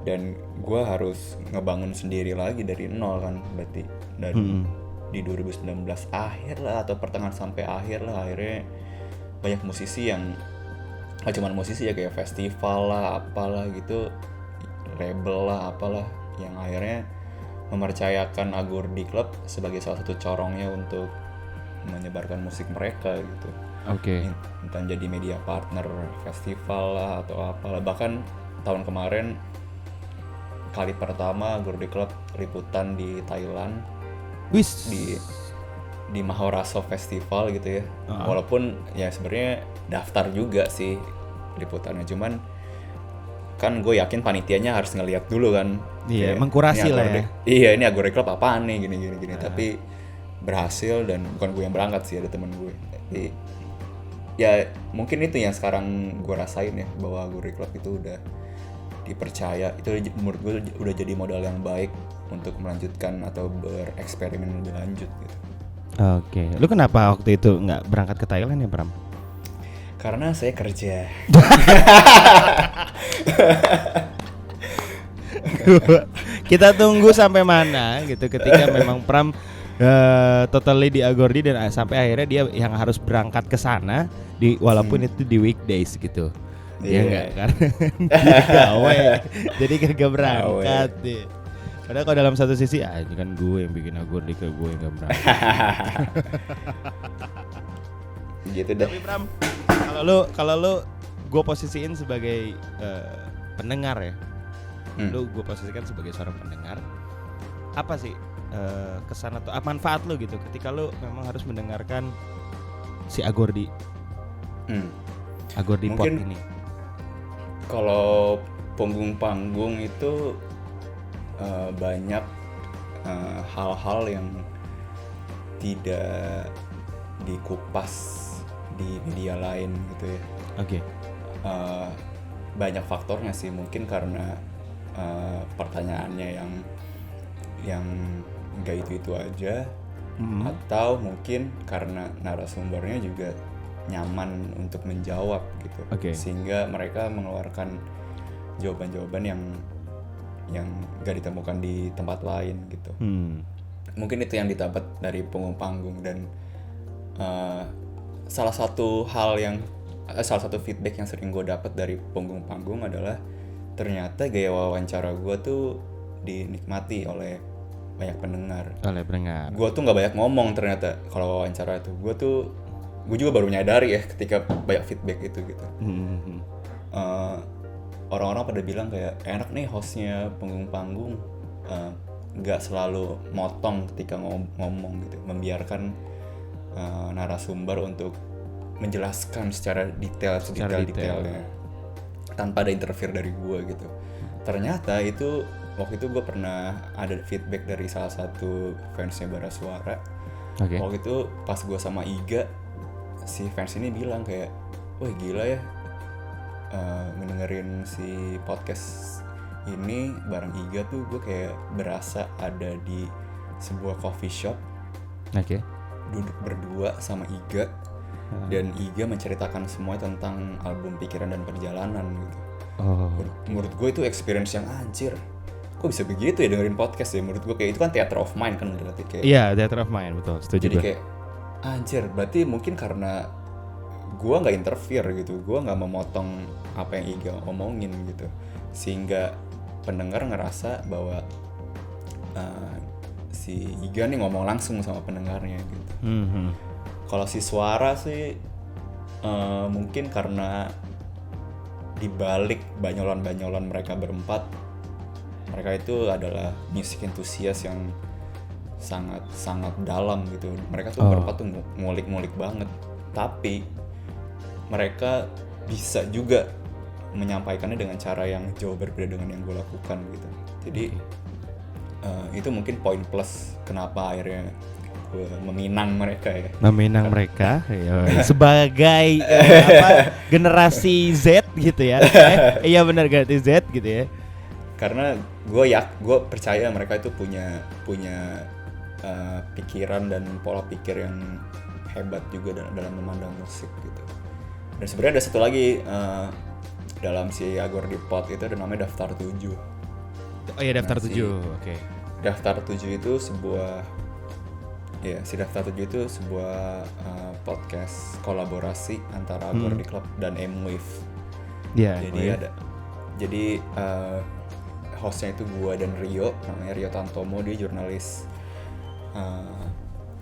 dan gue harus ngebangun sendiri lagi dari nol kan, berarti dari di 2019 akhir lah atau pertengahan sampai akhir lah, akhirnya banyak musisi yang gak cuma musisi ya, kayak festival lah apalah gitu, label lah apalah, yang akhirnya mempercayakan Agordi Club sebagai salah satu corongnya untuk menyebarkan musik mereka gitu. Oke. Entah jadi media partner festival lah atau apalah. Bahkan tahun kemarin kali pertama Gordi Club liputan di Thailand Wis. di Maharashtra Festival gitu ya. Walaupun ya sebenarnya daftar juga sih liputannya, cuman kan gue yakin panitianya harus ngeliat dulu kan. Iya, Kayak, mengkurasi ini lah Agorde- ya. Iya, ini Agorde Club apaan nih gini. Tapi berhasil, dan bukan gue yang berangkat sih, ada temen gue. Tapi ya mungkin itu yang sekarang gue rasain ya, bahwa Agorde Club itu udah dipercaya. Itu menurut gue udah jadi modal yang baik untuk melanjutkan atau bereksperimen lebih lanjut gitu. Oke. Lu kenapa waktu itu nggak berangkat ke Thailand ya, Pram? Karena saya kerja. Kita tunggu sampai mana gitu ketika memang Pram totally di Agordi dan sampai akhirnya dia yang harus berangkat ke sana walaupun itu di weekdays gitu. Iya enggak karena dia gawe. Jadi kagak berangkat deh. Padahal kalau dalam satu sisi ini kan gue yang bikin Agordi, ke gue yang gak berangkat. Gitu deh. Tapi Pram, kalau lu gue posisiin sebagai pendengar ya. Lu gue posisikan sebagai seorang pendengar. Apa sih kesan atau manfaat lu gitu ketika lu memang harus mendengarkan si Agordi Agordi Pod ini? Kalau panggung itu banyak hal-hal yang tidak dikupas di media lain gitu ya. Oke. Banyak faktornya sih, mungkin karena pertanyaannya yang nggak itu aja, atau mungkin karena narasumbernya juga nyaman untuk menjawab gitu. Sehingga mereka mengeluarkan jawaban-jawaban yang nggak ditemukan di tempat lain gitu. Mungkin itu yang didapat dari panggung, dan salah satu feedback yang sering gue dapat dari panggung adalah ternyata gaya wawancara gue tuh dinikmati oleh banyak pendengar. Gue tuh nggak banyak ngomong ternyata kalau wawancara itu. Gue juga baru nyadari ya ketika banyak feedback itu gitu. Orang-orang pada bilang kayak enak nih hostnya panggung, nggak selalu motong ketika ngomong gitu, membiarkan narasumber untuk menjelaskan secara detailnya tanpa ada interfere dari gue gitu. Ternyata itu waktu itu gue pernah ada feedback dari salah satu fansnya Bara Suara. Waktu itu pas gue sama Iga, si fans ini bilang kayak, wah gila ya, ngedengerin si podcast ini bareng Iga tuh gue kayak berasa ada di sebuah coffee shop. Duduk berdua sama Iga, dan Iga menceritakan semua tentang album Pikiran dan Perjalanan gitu. Menurut gue itu experience yang anjir. Kok bisa begitu ya dengerin podcast ya? Menurut gue kayak itu kan theater of mind kan berarti kayak. Iya, theater of mind, betul. Setuju. Jadi kayak anjir, berarti mungkin karena gue nggak interfere gitu, gue nggak memotong apa yang Iga omongin gitu, sehingga pendengar ngerasa bahwa si Iga nih ngomong langsung sama pendengarnya gitu. Kalau si Suara sih mungkin karena dibalik banyolan-banyolan mereka berempat, mereka itu adalah music enthusiast yang sangat dalam gitu. Mereka tuh berempat tuh ngulik-ngulik banget, tapi mereka bisa juga menyampaikannya dengan cara yang jauh berbeda dengan yang gue lakukan gitu. Jadi itu mungkin poin plus kenapa akhirnya gue meminang mereka ya. Mereka sebagai generasi Z gitu ya. Iya benar, generasi Z gitu ya. Karena gue percaya mereka itu punya pikiran dan pola pikir yang hebat juga dalam memandang musik gitu. Dan sebenarnya ada satu lagi dalam si Agordi Pod itu ada namanya Daftar 7. Oh iya, Daftar 7. Oke. Daftar 7 itu Daftar 7 itu sebuah podcast kolaborasi antara Agordi Club dan M-Wave. Jadi hostnya itu gua dan Rio, namanya Rio Tantomo, dia jurnalis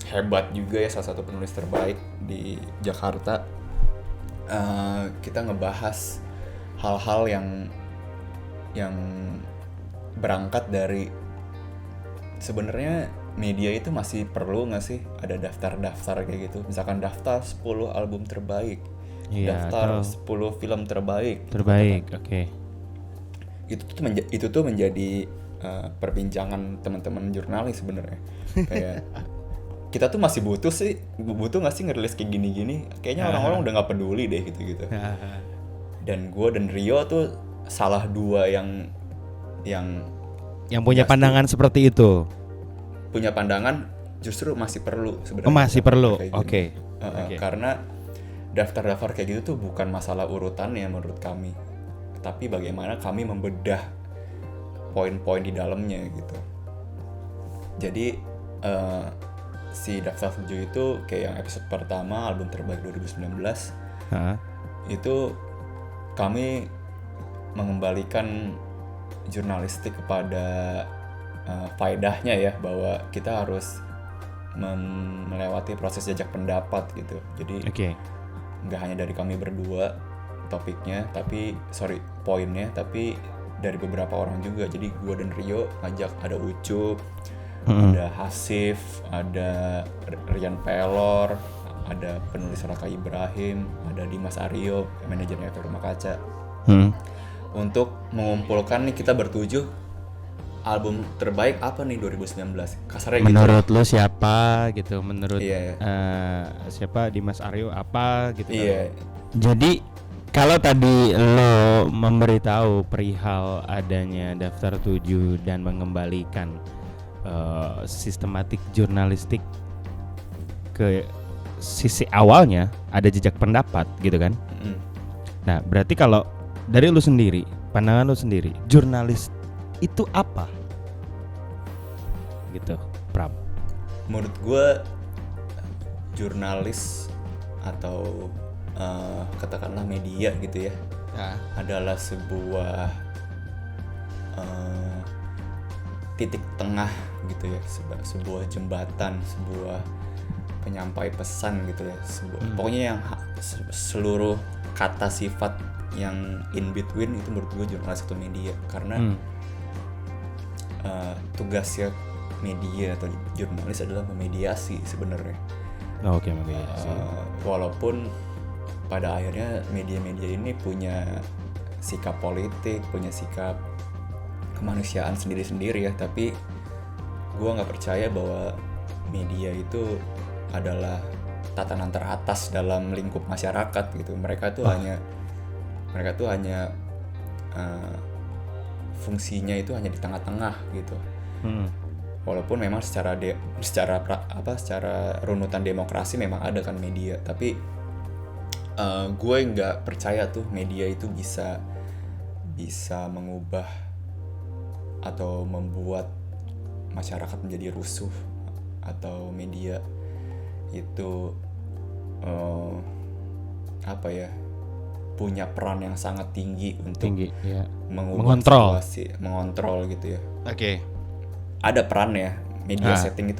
hebat juga ya, salah satu penulis terbaik di Jakarta. Kita ngebahas hal-hal yang berangkat dari sebenarnya media itu masih perlu nggak sih ada daftar-daftar kayak gitu, misalkan daftar 10 album terbaik, daftar 10 film terbaik. Oke. Itu tuh menjadi perbincangan teman-teman jurnalis sebenarnya. Kayak kita tuh masih butuh nggak sih ngerilis kayak gini-gini? Kayaknya orang-orang udah nggak peduli deh gitu. Dan gue dan Rio tuh salah dua yang punya pandangan seperti itu. Punya pandangan justru masih perlu sebenarnya. Oh, masih perlu. Oke. Oke. Karena daftar-daftar kayak gitu tuh bukan masalah urutannya menurut kami, tapi bagaimana kami membedah poin-poin di dalamnya gitu. Jadi si daftar 7 itu kayak yang episode pertama album terbaik 2019 itu kami mengembalikan jurnalistik kepada faedahnya ya, bahwa kita harus melewati proses jajak pendapat gitu. Jadi nggak hanya dari kami berdua topiknya, poinnya, tapi dari beberapa orang juga. Jadi gue dan Rio ngajak, ada Ucup, ada Hasif, ada Rian Pelor, ada penulis Raka Ibrahim, ada Dimas Aryo, manajernya Efek Rumah Kaca. Untuk mengumpulkan nih, kita bertujuh album terbaik apa nih 2019? Kasarnya menurut gitu. lo siapa gitu? Menurut siapa Dimas Aryo apa gitu? Iya. Jadi kalau tadi lo memberitahu perihal adanya daftar 7 dan mengembalikan sistematik jurnalistik ke sisi awalnya, ada jejak pendapat gitu kan? Nah, berarti kalau dari lo sendiri, pandangan lo sendiri, jurnalis itu apa? Gitu, Pram. Menurut gue jurnalis atau katakanlah media gitu ya, adalah sebuah titik tengah gitu ya, sebuah jembatan, sebuah penyampai pesan gitu ya, pokoknya yang seluruh kata sifat yang in between itu menurut gue jurnalis atau media. Karena tugasnya media atau jurnalis adalah memediasi sebenarnya. Mediasi. Walaupun pada akhirnya media-media ini punya sikap politik, punya sikap kemanusiaan sendiri-sendiri ya, tapi gue nggak percaya bahwa media itu adalah tatanan teratas dalam lingkup masyarakat gitu. Mereka tuh hanya fungsinya itu hanya di tengah-tengah gitu. Walaupun memang secara runutan demokrasi memang ada kan media, tapi gue nggak percaya tuh media itu bisa mengubah atau membuat masyarakat menjadi rusuh, atau media itu punya peran yang sangat tinggi untuk mengontrol gitu ya. Ada peran ya, media setting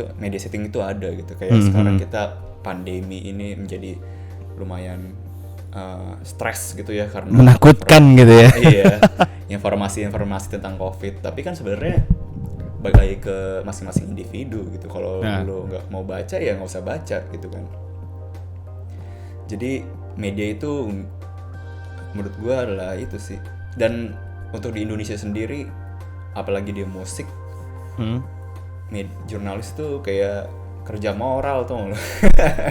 itu ada gitu. Kayak sekarang kita pandemi ini menjadi lumayan stres gitu ya, karena menakutkan gitu ya. Iya, informasi tentang COVID. Tapi kan sebenarnya balik lagi ke masing-masing individu gitu. Kalau lo nggak mau baca ya nggak usah baca gitu kan. Jadi media itu menurut gue adalah itu sih. Dan untuk di Indonesia sendiri, apalagi di musik, jurnalis tuh kayak kerja moral tuh.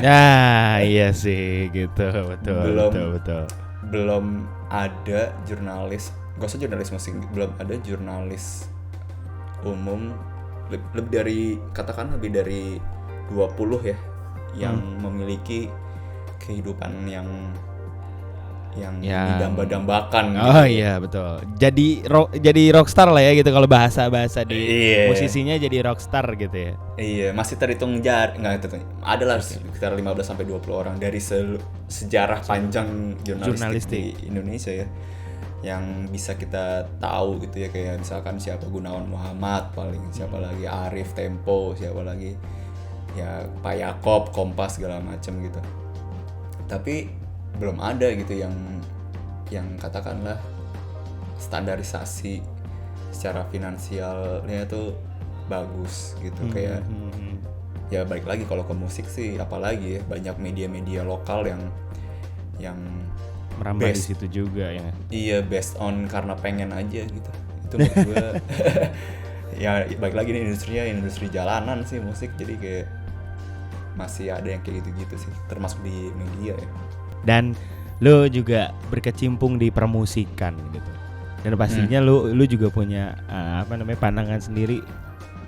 Ya iya sih gitu, betul. Belum ada jurnalis, gak usah jurnalis musik, belum ada jurnalis umum lebih dari 20 ya yang memiliki kehidupan yang didamba-dambakan gitu. Oh iya betul. Jadi rockstar lah ya gitu, kalau bahasa di musisinya jadi rockstar gitu ya. Iya, masih terhitung adalah sekitar 15-20 orang dari sejarah panjang jurnalistik di Indonesia ya, yang bisa kita tahu gitu ya. Kayak misalkan siapa Gunawan Muhammad, paling siapa lagi Arif Tempo, siapa lagi ya Pak Yakob, Kompas segala macam gitu. Tapi belum ada gitu yang katakanlah standarisasi secara finansialnya tuh bagus gitu. Kayak ya balik lagi kalau ke musik sih apalagi ya, banyak media-media lokal yang merambah di situ juga ya. Iya, based on karena pengen aja gitu. Itu menurut gue ya balik lagi nih industrinya industri jalanan sih musik, jadi kayak masih ada yang kayak gitu-gitu sih, termasuk di media ya. Dan lo juga berkecimpung di permusikan gitu. Dan pastinya lu juga punya pandangan sendiri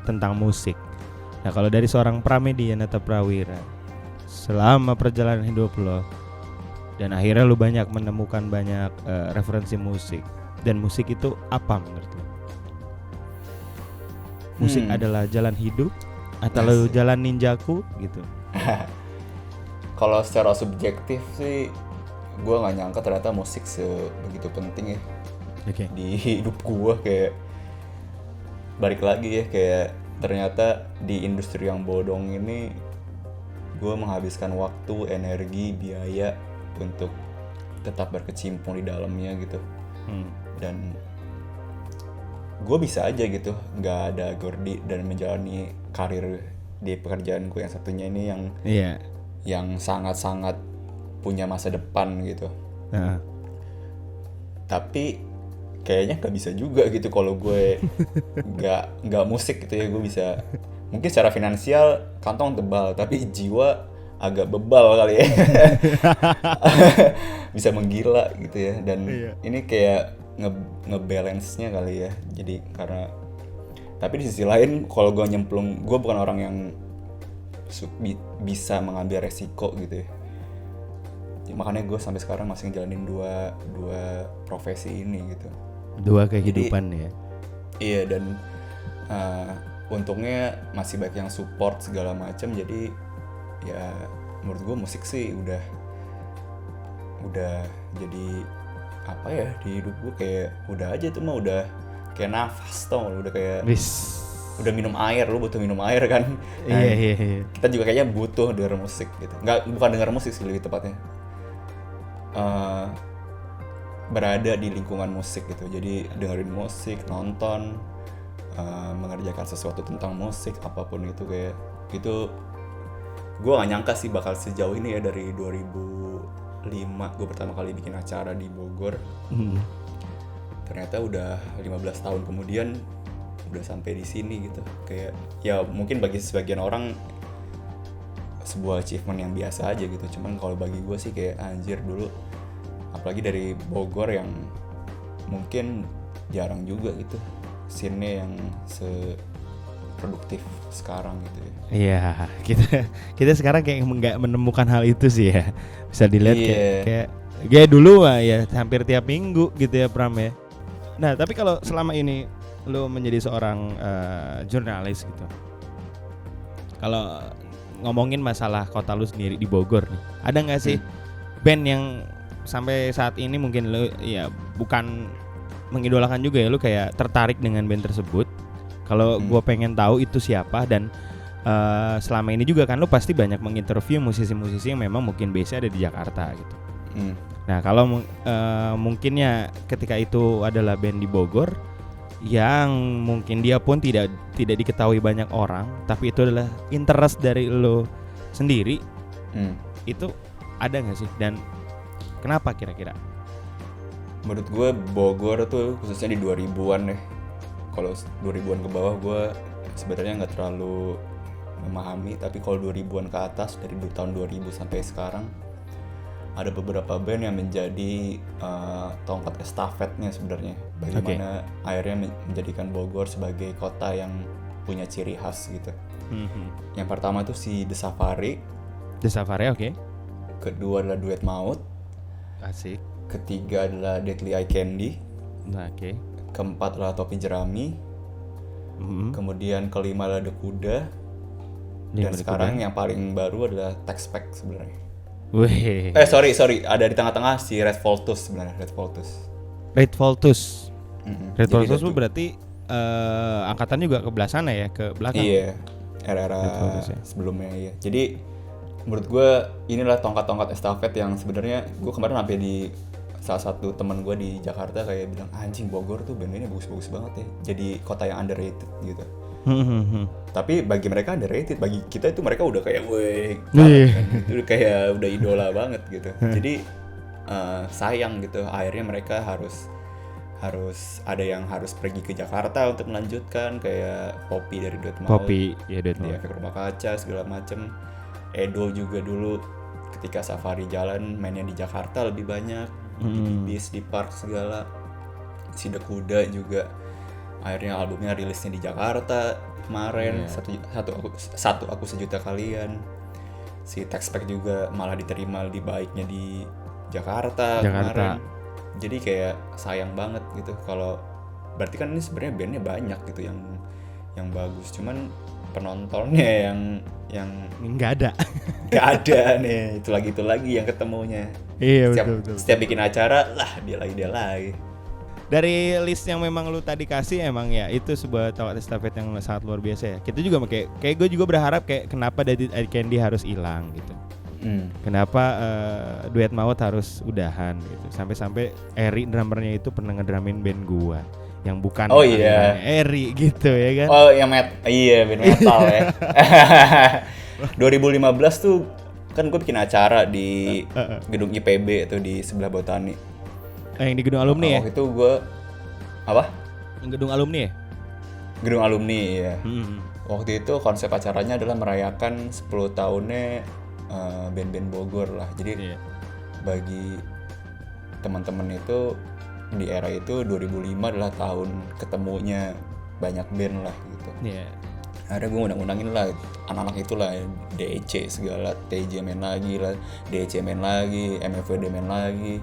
tentang musik. Nah, kalau dari seorang Pramedia Nata Prawira, selama perjalanan hidup lo dan akhirnya lu banyak menemukan banyak referensi musik, dan musik itu apa menurut lo? Musik adalah jalan hidup atau jalan ninjaku gitu? Kalau secara subjektif sih gue nggak nyangka ternyata musik sebegitu penting ya di hidup gue. Kayak balik lagi ya, kayak ternyata di industri yang bodong ini gue menghabiskan waktu, energi, biaya untuk tetap berkecimpung di dalamnya gitu. Dan gue bisa aja gitu nggak ada Gordi dan menjalani karir di pekerjaan gue yang satunya ini yang sangat-sangat punya masa depan gitu. Tapi kayaknya nggak bisa juga gitu kalau gue nggak musik gitu ya. Gue bisa mungkin secara finansial kantong tebal tapi jiwa agak bebal kali ya. Bisa menggila gitu ya. Dan ini kayak ngebalance-nya kali ya. Jadi karena tapi di sisi lain kalau gue nyemplung, gue bukan orang yang bisa mengambil resiko gitu ya. Makanya gue sampai sekarang masih ngejalanin dua profesi ini gitu. Dua kehidupan. Jadi, ya. Iya, dan untungnya masih banyak yang support segala macam. Jadi ya menurut gue musik sih udah jadi apa ya di hidup gue, kayak udah aja tuh mah udah kayak nafas tau, udah kayak udah minum air, lu butuh minum air kan. Iya. Kita juga kayaknya butuh denger musik gitu. Bukan denger musik sih lebih tepatnya. Berada di lingkungan musik gitu. Jadi dengerin musik, nonton, mengerjakan sesuatu tentang musik apapun itu, kayak gitu. Gue gak nyangka sih bakal sejauh ini ya. Dari 2005 gue pertama kali bikin acara di Bogor. Ternyata udah 15 tahun kemudian udah sampai di sini gitu. Kayak ya mungkin bagi sebagian orang sebuah achievement yang biasa aja gitu. Cuman kalau bagi gue sih kayak anjir, dulu apalagi dari Bogor yang mungkin jarang juga gitu scene-nya yang seproduktif sekarang gitu ya. Iya, kita sekarang kayak nggak menemukan hal itu sih ya. Bisa dilihat kayak dulu ya hampir tiap minggu gitu ya Pram ya. Nah, tapi kalau selama ini lo menjadi seorang jurnalis gitu, kalau ngomongin masalah kota lu sendiri di Bogor nih, ada nggak sih band yang sampai saat ini mungkin lu ya bukan mengidolakan juga ya, lu kayak tertarik dengan band tersebut? Kalau gue pengen tahu itu siapa, dan selama ini juga kan lu pasti banyak menginterview musisi-musisi yang memang mungkin base ada di Jakarta gitu. Nah kalau mungkinnya ketika itu adalah band di Bogor yang mungkin dia pun tidak diketahui banyak orang, tapi itu adalah interest dari lo sendiri, itu ada nggak sih, dan kenapa kira-kira? Menurut gue Bogor tuh khususnya di 2000-an deh. Kalau 2000-an ke bawah gue sebenarnya nggak terlalu memahami, tapi kalau 2000-an ke atas, dari tahun 2000 sampai sekarang, ada beberapa band yang menjadi tongkat estafetnya sebenarnya. Bagaimana akhirnya menjadikan Bogor sebagai kota yang punya ciri khas gitu. Yang pertama itu si The Safari. The Safari, oke. Kedua adalah Duet Maut. Asik. Ketiga adalah Deadly Eye Candy. Oke. Keempat adalah Topi Jerami. Kemudian kelima adalah The Kuda. Dan sekarang yang paling baru adalah Tex Pack sebenarnya. Wih. Sorry, ada di tengah-tengah si Red Voltus sebenarnya, Red Voltus. Red Voltus itu berarti angkatan juga ke belah sana ya, ke belakang. Iya. era-era sebelumnya ya. Jadi menurut gue inilah tongkat-tongkat estafet yang sebenarnya gue kemarin sampai di salah satu teman gue di Jakarta kayak bilang, anjing Bogor tuh band-bandnya bagus-bagus banget ya, jadi kota yang underrated gitu. Tapi bagi mereka underrated, bagi kita itu mereka udah kayak weh kan, itu kayak udah idola banget gitu. Jadi sayang gitu, akhirnya mereka harus ada yang harus pergi ke Jakarta untuk melanjutkan, kayak Poppy dari Duet Maut, Duet di Maut, Efek Rumah Kaca segala macem. Edo juga dulu ketika Safari jalan mainnya di Jakarta lebih banyak, di bis, di park segala. Si The Kuda juga akhirnya albumnya rilisnya di Jakarta kemarin, satu aku sejuta kalian. Si Textpack juga malah diterima lebih baiknya di Jakarta. Kemarin. Jadi kayak sayang banget gitu, kalau berarti kan ini sebenarnya bandnya banyak gitu yang bagus, cuman penontonnya yang nggak ada nih, itu lagi yang ketemunya. Iya, betul. Setiap bikin acara lah dia lagi. Dari list yang memang lu tadi kasih, emang ya itu sebuah tongkat estafet yang sangat luar biasa ya. Kita juga kayak gue juga berharap kayak kenapa Dead Candy harus hilang gitu. Kenapa Duet Maut harus udahan gitu. Sampai Eri drummernya itu pernah ngedramin band gua yang bukan Eri gitu ya kan. Oh, yang band metal ya. 2015 tuh kan gue bikin acara di gedung IPB atau di sebelah Botani. Yang di gedung alumni ya? Waktu itu gue apa? Yang gedung alumni ya? Gedung alumni ya. Waktu itu konsep acaranya adalah merayakan 10 tahunnya band-band Bogor lah. Jadi bagi teman-teman itu di era itu 2005 adalah tahun ketemunya banyak band lah gitu. Akhirnya gue undang-undangin lah anak-anak itulah, DEC segala, TJ main lagi lah, DEC main lagi, MFWD main lagi,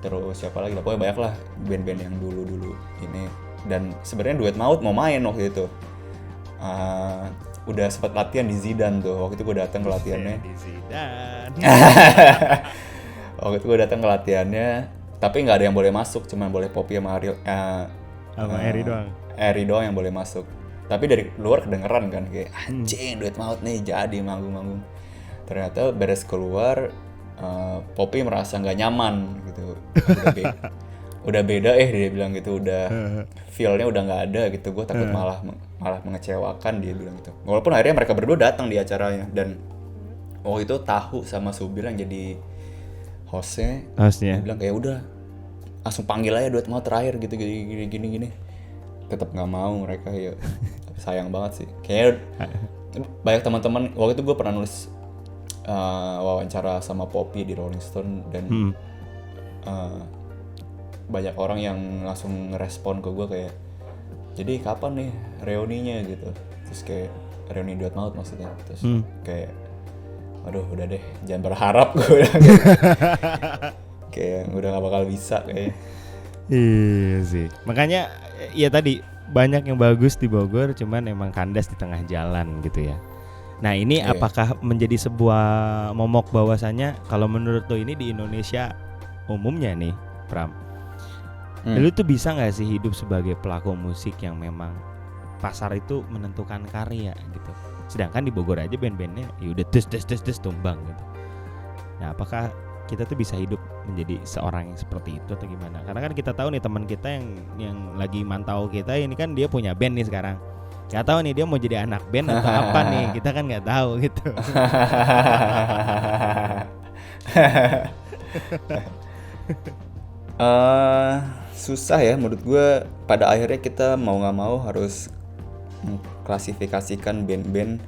terus siapa lagi lah, pokoknya banyak lah band-band yang dulu ini. Dan sebenarnya Duet Maut mau main waktu itu. Udah sempat latihan di Zidan tuh. Waktu itu gue datang ke latihannya. Di Zidan. Waktu itu gue datang ke latihannya, tapi nggak ada yang boleh masuk, cuma boleh Poppy sama Eri doang. Eri doang yang boleh masuk. Tapi dari luar kedengeran kan kayak anjing Duet Maut nih jadi manggung-manggung. Ternyata beres keluar, Poppy merasa nggak nyaman gitu. Udah beda dia bilang gitu, udah feel-nya udah nggak ada gitu. Gue takut malah mengecewakan, dia bilang gitu. Walaupun akhirnya mereka berdua datang di acaranya, dan waktu itu Tahu sama Subir yang jadi hostnya. Dia bilang kayak udah langsung panggil aja Duet Maut terakhir gitu, gini. Tetap nggak mau mereka ya. Sayang banget sih. Kayaknya banyak teman-teman, waktu itu gue pernah nulis wawancara sama Poppy di Rolling Stone, dan banyak orang yang langsung ngerespon ke gue kayak, jadi kapan nih reuninya gitu. Terus kayak reuni Duet Maut maksudnya. Terus kayak aduh udah deh, jangan berharap gue bilang gitu. Kayak udah gak bakal bisa kayaknya. Iya sih, makanya ya tadi banyak yang bagus di Bogor, cuman emang kandas di tengah jalan gitu ya. Nah ini apakah menjadi sebuah momok bahwasannya kalau menurut lo ini di Indonesia umumnya nih Pram, lu tuh bisa nggak sih hidup sebagai pelaku musik yang memang pasar itu menentukan karya gitu, sedangkan di Bogor aja band-bandnya ya udah des tumbang gitu. Nah apakah kita tuh bisa hidup menjadi seorang yang seperti itu atau gimana? Karena kan kita tahu nih teman kita yang lagi mantau kita ini kan dia punya band nih sekarang. Gak tahu nih dia mau jadi anak band atau apa nih, kita kan nggak tahu gitu. Susah ya menurut gue. Pada akhirnya kita mau nggak mau harus mengklasifikasikan band-band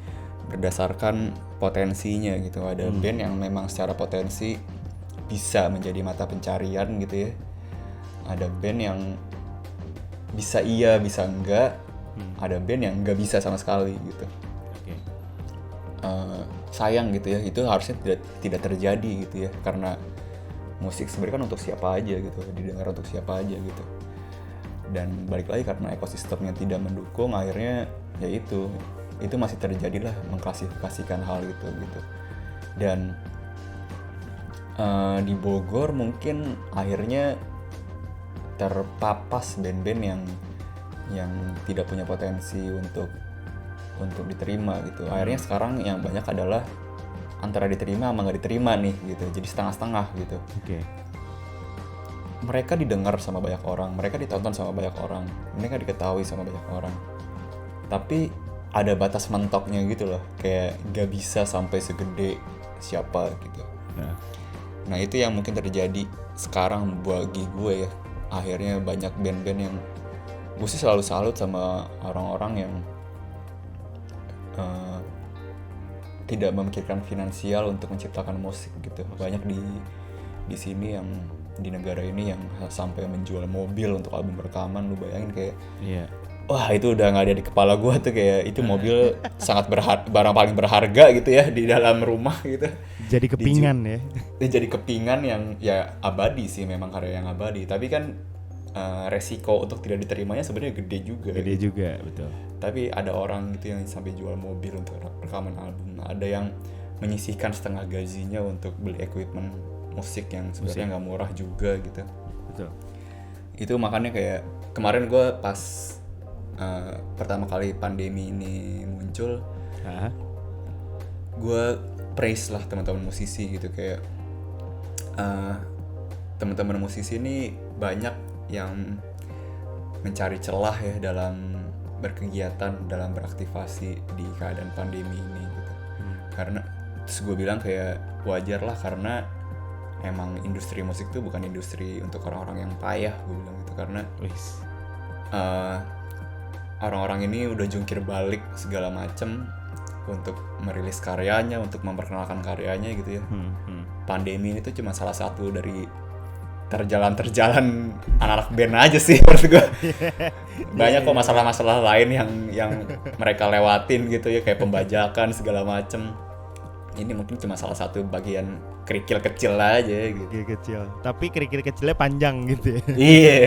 berdasarkan potensinya gitu. Ada band yang memang secara potensi bisa menjadi mata pencarian gitu ya. Ada band yang bisa iya, bisa enggak. Ada band yang nggak bisa sama sekali gitu. Sayang gitu ya, itu harusnya tidak terjadi gitu ya, karena musik sebenarnya kan untuk siapa aja gitu, didengar untuk siapa aja gitu. Dan balik lagi karena ekosistemnya tidak mendukung, akhirnya ya itu masih terjadilah mengklasifikasikan hal itu gitu. Dan di Bogor mungkin akhirnya terpapas band-band yang tidak punya potensi untuk untuk diterima gitu. Akhirnya sekarang yang banyak adalah antara diterima sama nggak diterima nih gitu, jadi setengah-setengah gitu. Oke. Mereka didengar sama banyak orang, mereka ditonton sama banyak orang, mereka diketahui sama banyak orang, tapi ada batas mentoknya gitu loh, kayak gak bisa sampai segede siapa gitu. Nah itu yang mungkin terjadi sekarang bagi gue ya. Akhirnya banyak band-band yang gue sih selalu salut sama orang-orang yang tidak memikirkan finansial untuk menciptakan musik gitu. Banyak di sini yang di negara ini yang sampai menjual mobil untuk album rekaman. Lu bayangin kayak wah itu udah nggak ada di kepala gue tuh, kayak itu mobil sangat barang paling berharga gitu ya di dalam rumah gitu. Jadi kepingan ya. Jadi kepingan yang ya abadi sih, memang karya yang abadi, tapi kan resiko untuk tidak diterimanya sebenarnya gede juga. Gede gitu. Juga, betul. Tapi ada orang gitu yang sampai jual mobil untuk rekaman album. Ada yang menyisihkan setengah gajinya untuk beli equipment musik yang sebenarnya nggak murah juga gitu. Betul. Itu makanya kayak kemarin gue pas pertama kali pandemi ini muncul, gue praise lah teman-teman musisi gitu, kayak teman-teman musisi ini banyak yang mencari celah ya dalam berkegiatan, dalam beraktivasi di keadaan pandemi ini gitu. Karena terus gue bilang kayak wajar lah, karena emang industri musik tuh bukan industri untuk orang-orang yang payah, gue bilang gitu. Karena orang-orang ini udah jungkir balik segala macem untuk merilis karyanya, untuk memperkenalkan karyanya gitu ya. Pandemi ini tuh cuma salah satu dari terjalan anak-anak band aja sih menurut gue. Banyak kok masalah-masalah lain yang mereka lewatin gitu ya, kayak pembajakan segala macem. Ini mungkin cuma salah satu bagian kerikil kecil aja gitu. Kerikil kecil, tapi kerikil kecilnya panjang gitu ya. Iya.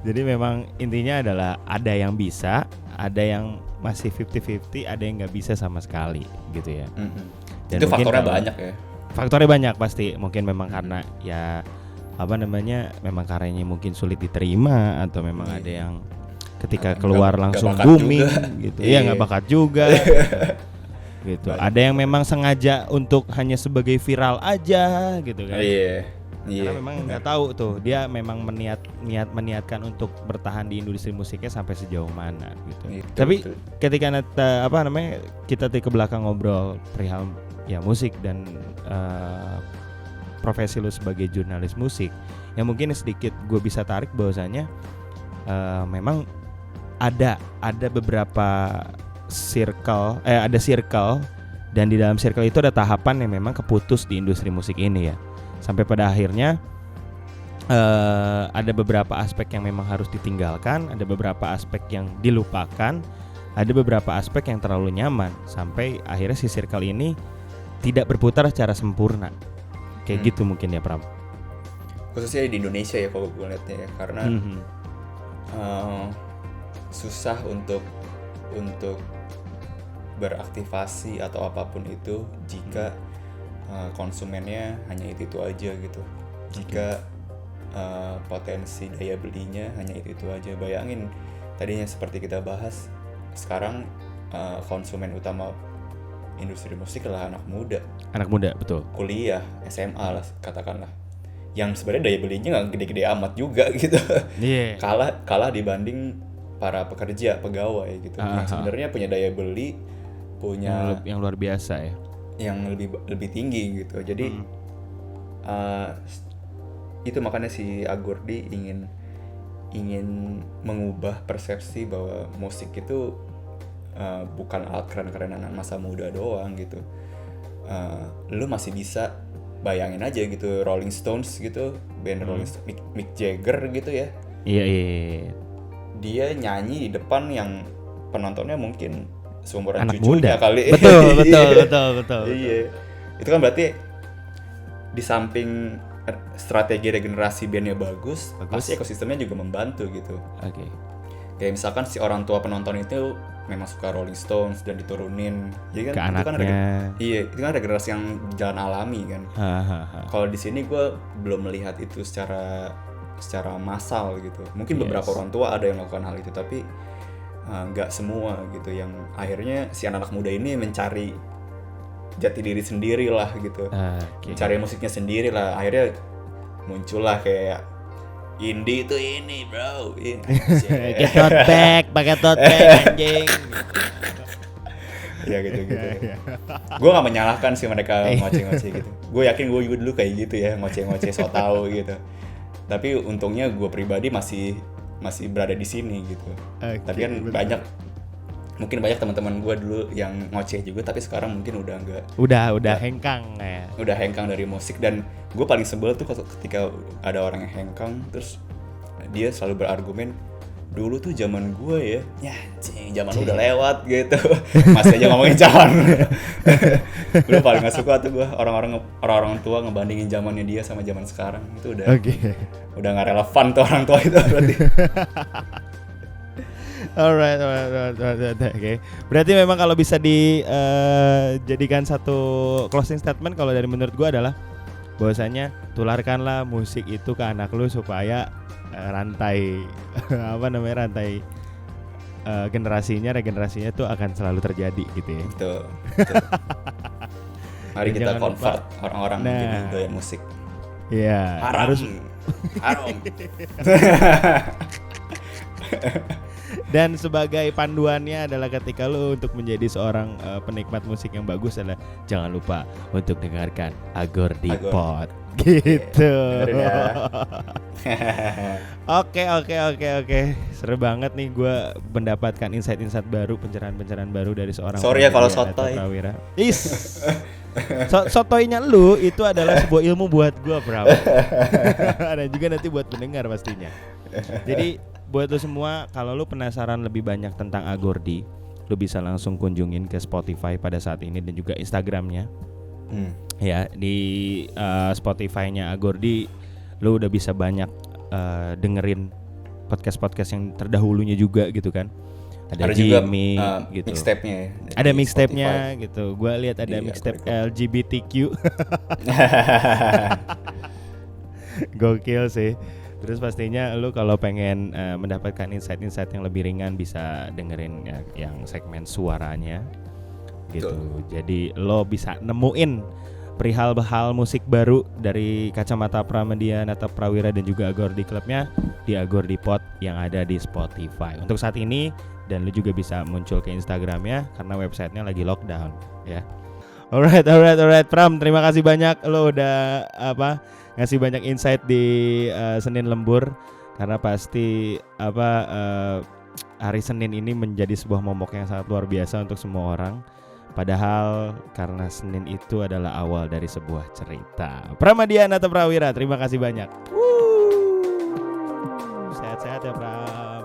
Jadi memang intinya adalah ada yang bisa, ada yang masih 50-50, ada yang nggak bisa sama sekali gitu ya. Dan itu faktornya banyak ya. Faktornya banyak pasti, mungkin memang karena ya memang karyanya mungkin sulit diterima, atau memang ada yang ketika keluar langsung booming gitu. Iya, nggak bakat juga. Gitu. Ada yang memang sengaja untuk hanya sebagai viral aja gitu kan. Karena memang nggak tahu tuh dia memang meniatkan untuk bertahan di industri musiknya sampai sejauh mana gitu. Tapi ketika kita ke belakang ngobrol perihal ya musik dan profesi lu sebagai jurnalis musik, yang mungkin sedikit gue bisa tarik bahwasanya memang ada beberapa circle, dan di dalam circle itu ada tahapan yang memang keputus di industri musik ini ya, sampai pada akhirnya ada beberapa aspek yang memang harus ditinggalkan, ada beberapa aspek yang dilupakan, ada beberapa aspek yang terlalu nyaman, sampai akhirnya si circle ini tidak berputar secara sempurna. Kayak gitu mungkin ya, Pram. Khususnya di Indonesia ya kalau gue lihatnya ya, karena susah untuk beraktivasi atau apapun itu jika konsumennya hanya itu aja gitu. Jika potensi daya belinya hanya itu aja. Bayangin tadinya seperti kita bahas, sekarang konsumen utama industri musik adalah anak muda, betul. Kuliah, SMA lah katakanlah, yang sebenarnya daya belinya nggak gede-gede amat juga gitu. Kalah dibanding para pekerja, pegawai gitu, yang sebenarnya punya daya beli, punya yang luar biasa ya, yang lebih tinggi gitu. Jadi itu makanya si Agordi ingin mengubah persepsi bahwa musik itu bukan alat keren-kerenan masa muda doang gitu. Lu masih bisa bayangin aja gitu Rolling Stones gitu, band Rolling Stones, Mick Jagger gitu ya. Iya. Dia nyanyi di depan yang penontonnya mungkin seumuran cucunya kali. Betul. Iya. Itu kan berarti di samping strategi regenerasi bandnya bagus, pasti ekosistemnya juga membantu gitu. Oke. Kayak misalkan si orang tua penonton itu memang suka Rolling Stones dan diturunin, jadi kan ke anaknya. Itu kan regenerasi yang jalan alami kan. Kalau di sini gue belum melihat itu secara secara massal gitu. Mungkin beberapa orang tua ada yang melakukan hal itu, tapi nggak semua gitu, yang akhirnya si anak muda ini mencari jati diri sendiri lah gitu, mencari musiknya sendiri lah, akhirnya muncullah kayak indie itu ini bro, pakai tote bag anjing. Ya gitu. Gue nggak menyalahkan sih mereka ngoceh-ngoceh gitu. Gue yakin gue juga dulu kayak gitu ya, ngoceh-ngoceh so tau gitu. Tapi untungnya gue pribadi masih berada di sini gitu. Tapi kan mungkin banyak teman-teman gue dulu yang ngoceh juga, tapi sekarang mungkin udah enggak. Udah hengkang ya. Udah hengkang dari musik, dan gue paling sebel tuh ketika ada orang yang hengkang terus dia selalu berargumen, dulu tuh zaman gue ya zaman udah lewat gitu. Masih aja ngomongin zaman. Gue paling gak suka tuh gue orang-orang tua ngebandingin zamannya dia sama zaman sekarang. Itu udah gak relevan tuh orang tua itu berarti. Alright. Okay. Berarti memang kalau bisa dijadikan satu closing statement kalau dari menurut gue adalah bahwasanya tularkanlah musik itu ke anak lu supaya rantai regenerasinya tuh akan selalu terjadi gitu ya. Betul. Mari kita convert orang-orang menjadi doyan musik. Iya. Haram. Dan sebagai panduannya adalah ketika lu untuk menjadi seorang penikmat musik yang bagus adalah jangan lupa untuk dengarkan Agordi Pod gitu. Oke. Seru banget nih gue mendapatkan insight-insight baru, pencerahan-pencerahan baru dari seorang. Sorry ya kalau sotoy. Sotoynya lu itu adalah sebuah ilmu buat gue, bro. Dan juga nanti buat pendengar pastinya. Jadi buat lo semua, kalau lo penasaran lebih banyak tentang Agordi, lo bisa langsung kunjungin ke Spotify pada saat ini dan juga Instagramnya. Ya, di Spotify-nya Agordi lo udah bisa banyak dengerin podcast-podcast yang terdahulunya juga gitu kan. Ada Jimmy juga, gitu. Mixtape-nya ya. Ada mixtape-nya gitu. Gua lihat ada mixtape LGBTQ. Gokil sih. Terus pastinya lu kalau pengen mendapatkan insight-insight yang lebih ringan bisa dengerin yang segmen suaranya gitu. Jadi lo bisa nemuin perihal musik baru dari kacamata Pramedia Nata Prawira dan juga Agordi Clubnya di Agordi Pod yang ada di Spotify untuk saat ini, dan lu juga bisa muncul ke Instagramnya karena websitenya lagi lockdown ya. Alright Pram, terima kasih banyak lo udah ngasih banyak insight di Senin Lembur, karena pasti hari Senin ini menjadi sebuah momok yang sangat luar biasa untuk semua orang. Padahal karena Senin itu adalah awal dari sebuah cerita. Pramedia Nata Prawira, terima kasih banyak. Sehat-sehat ya Pram.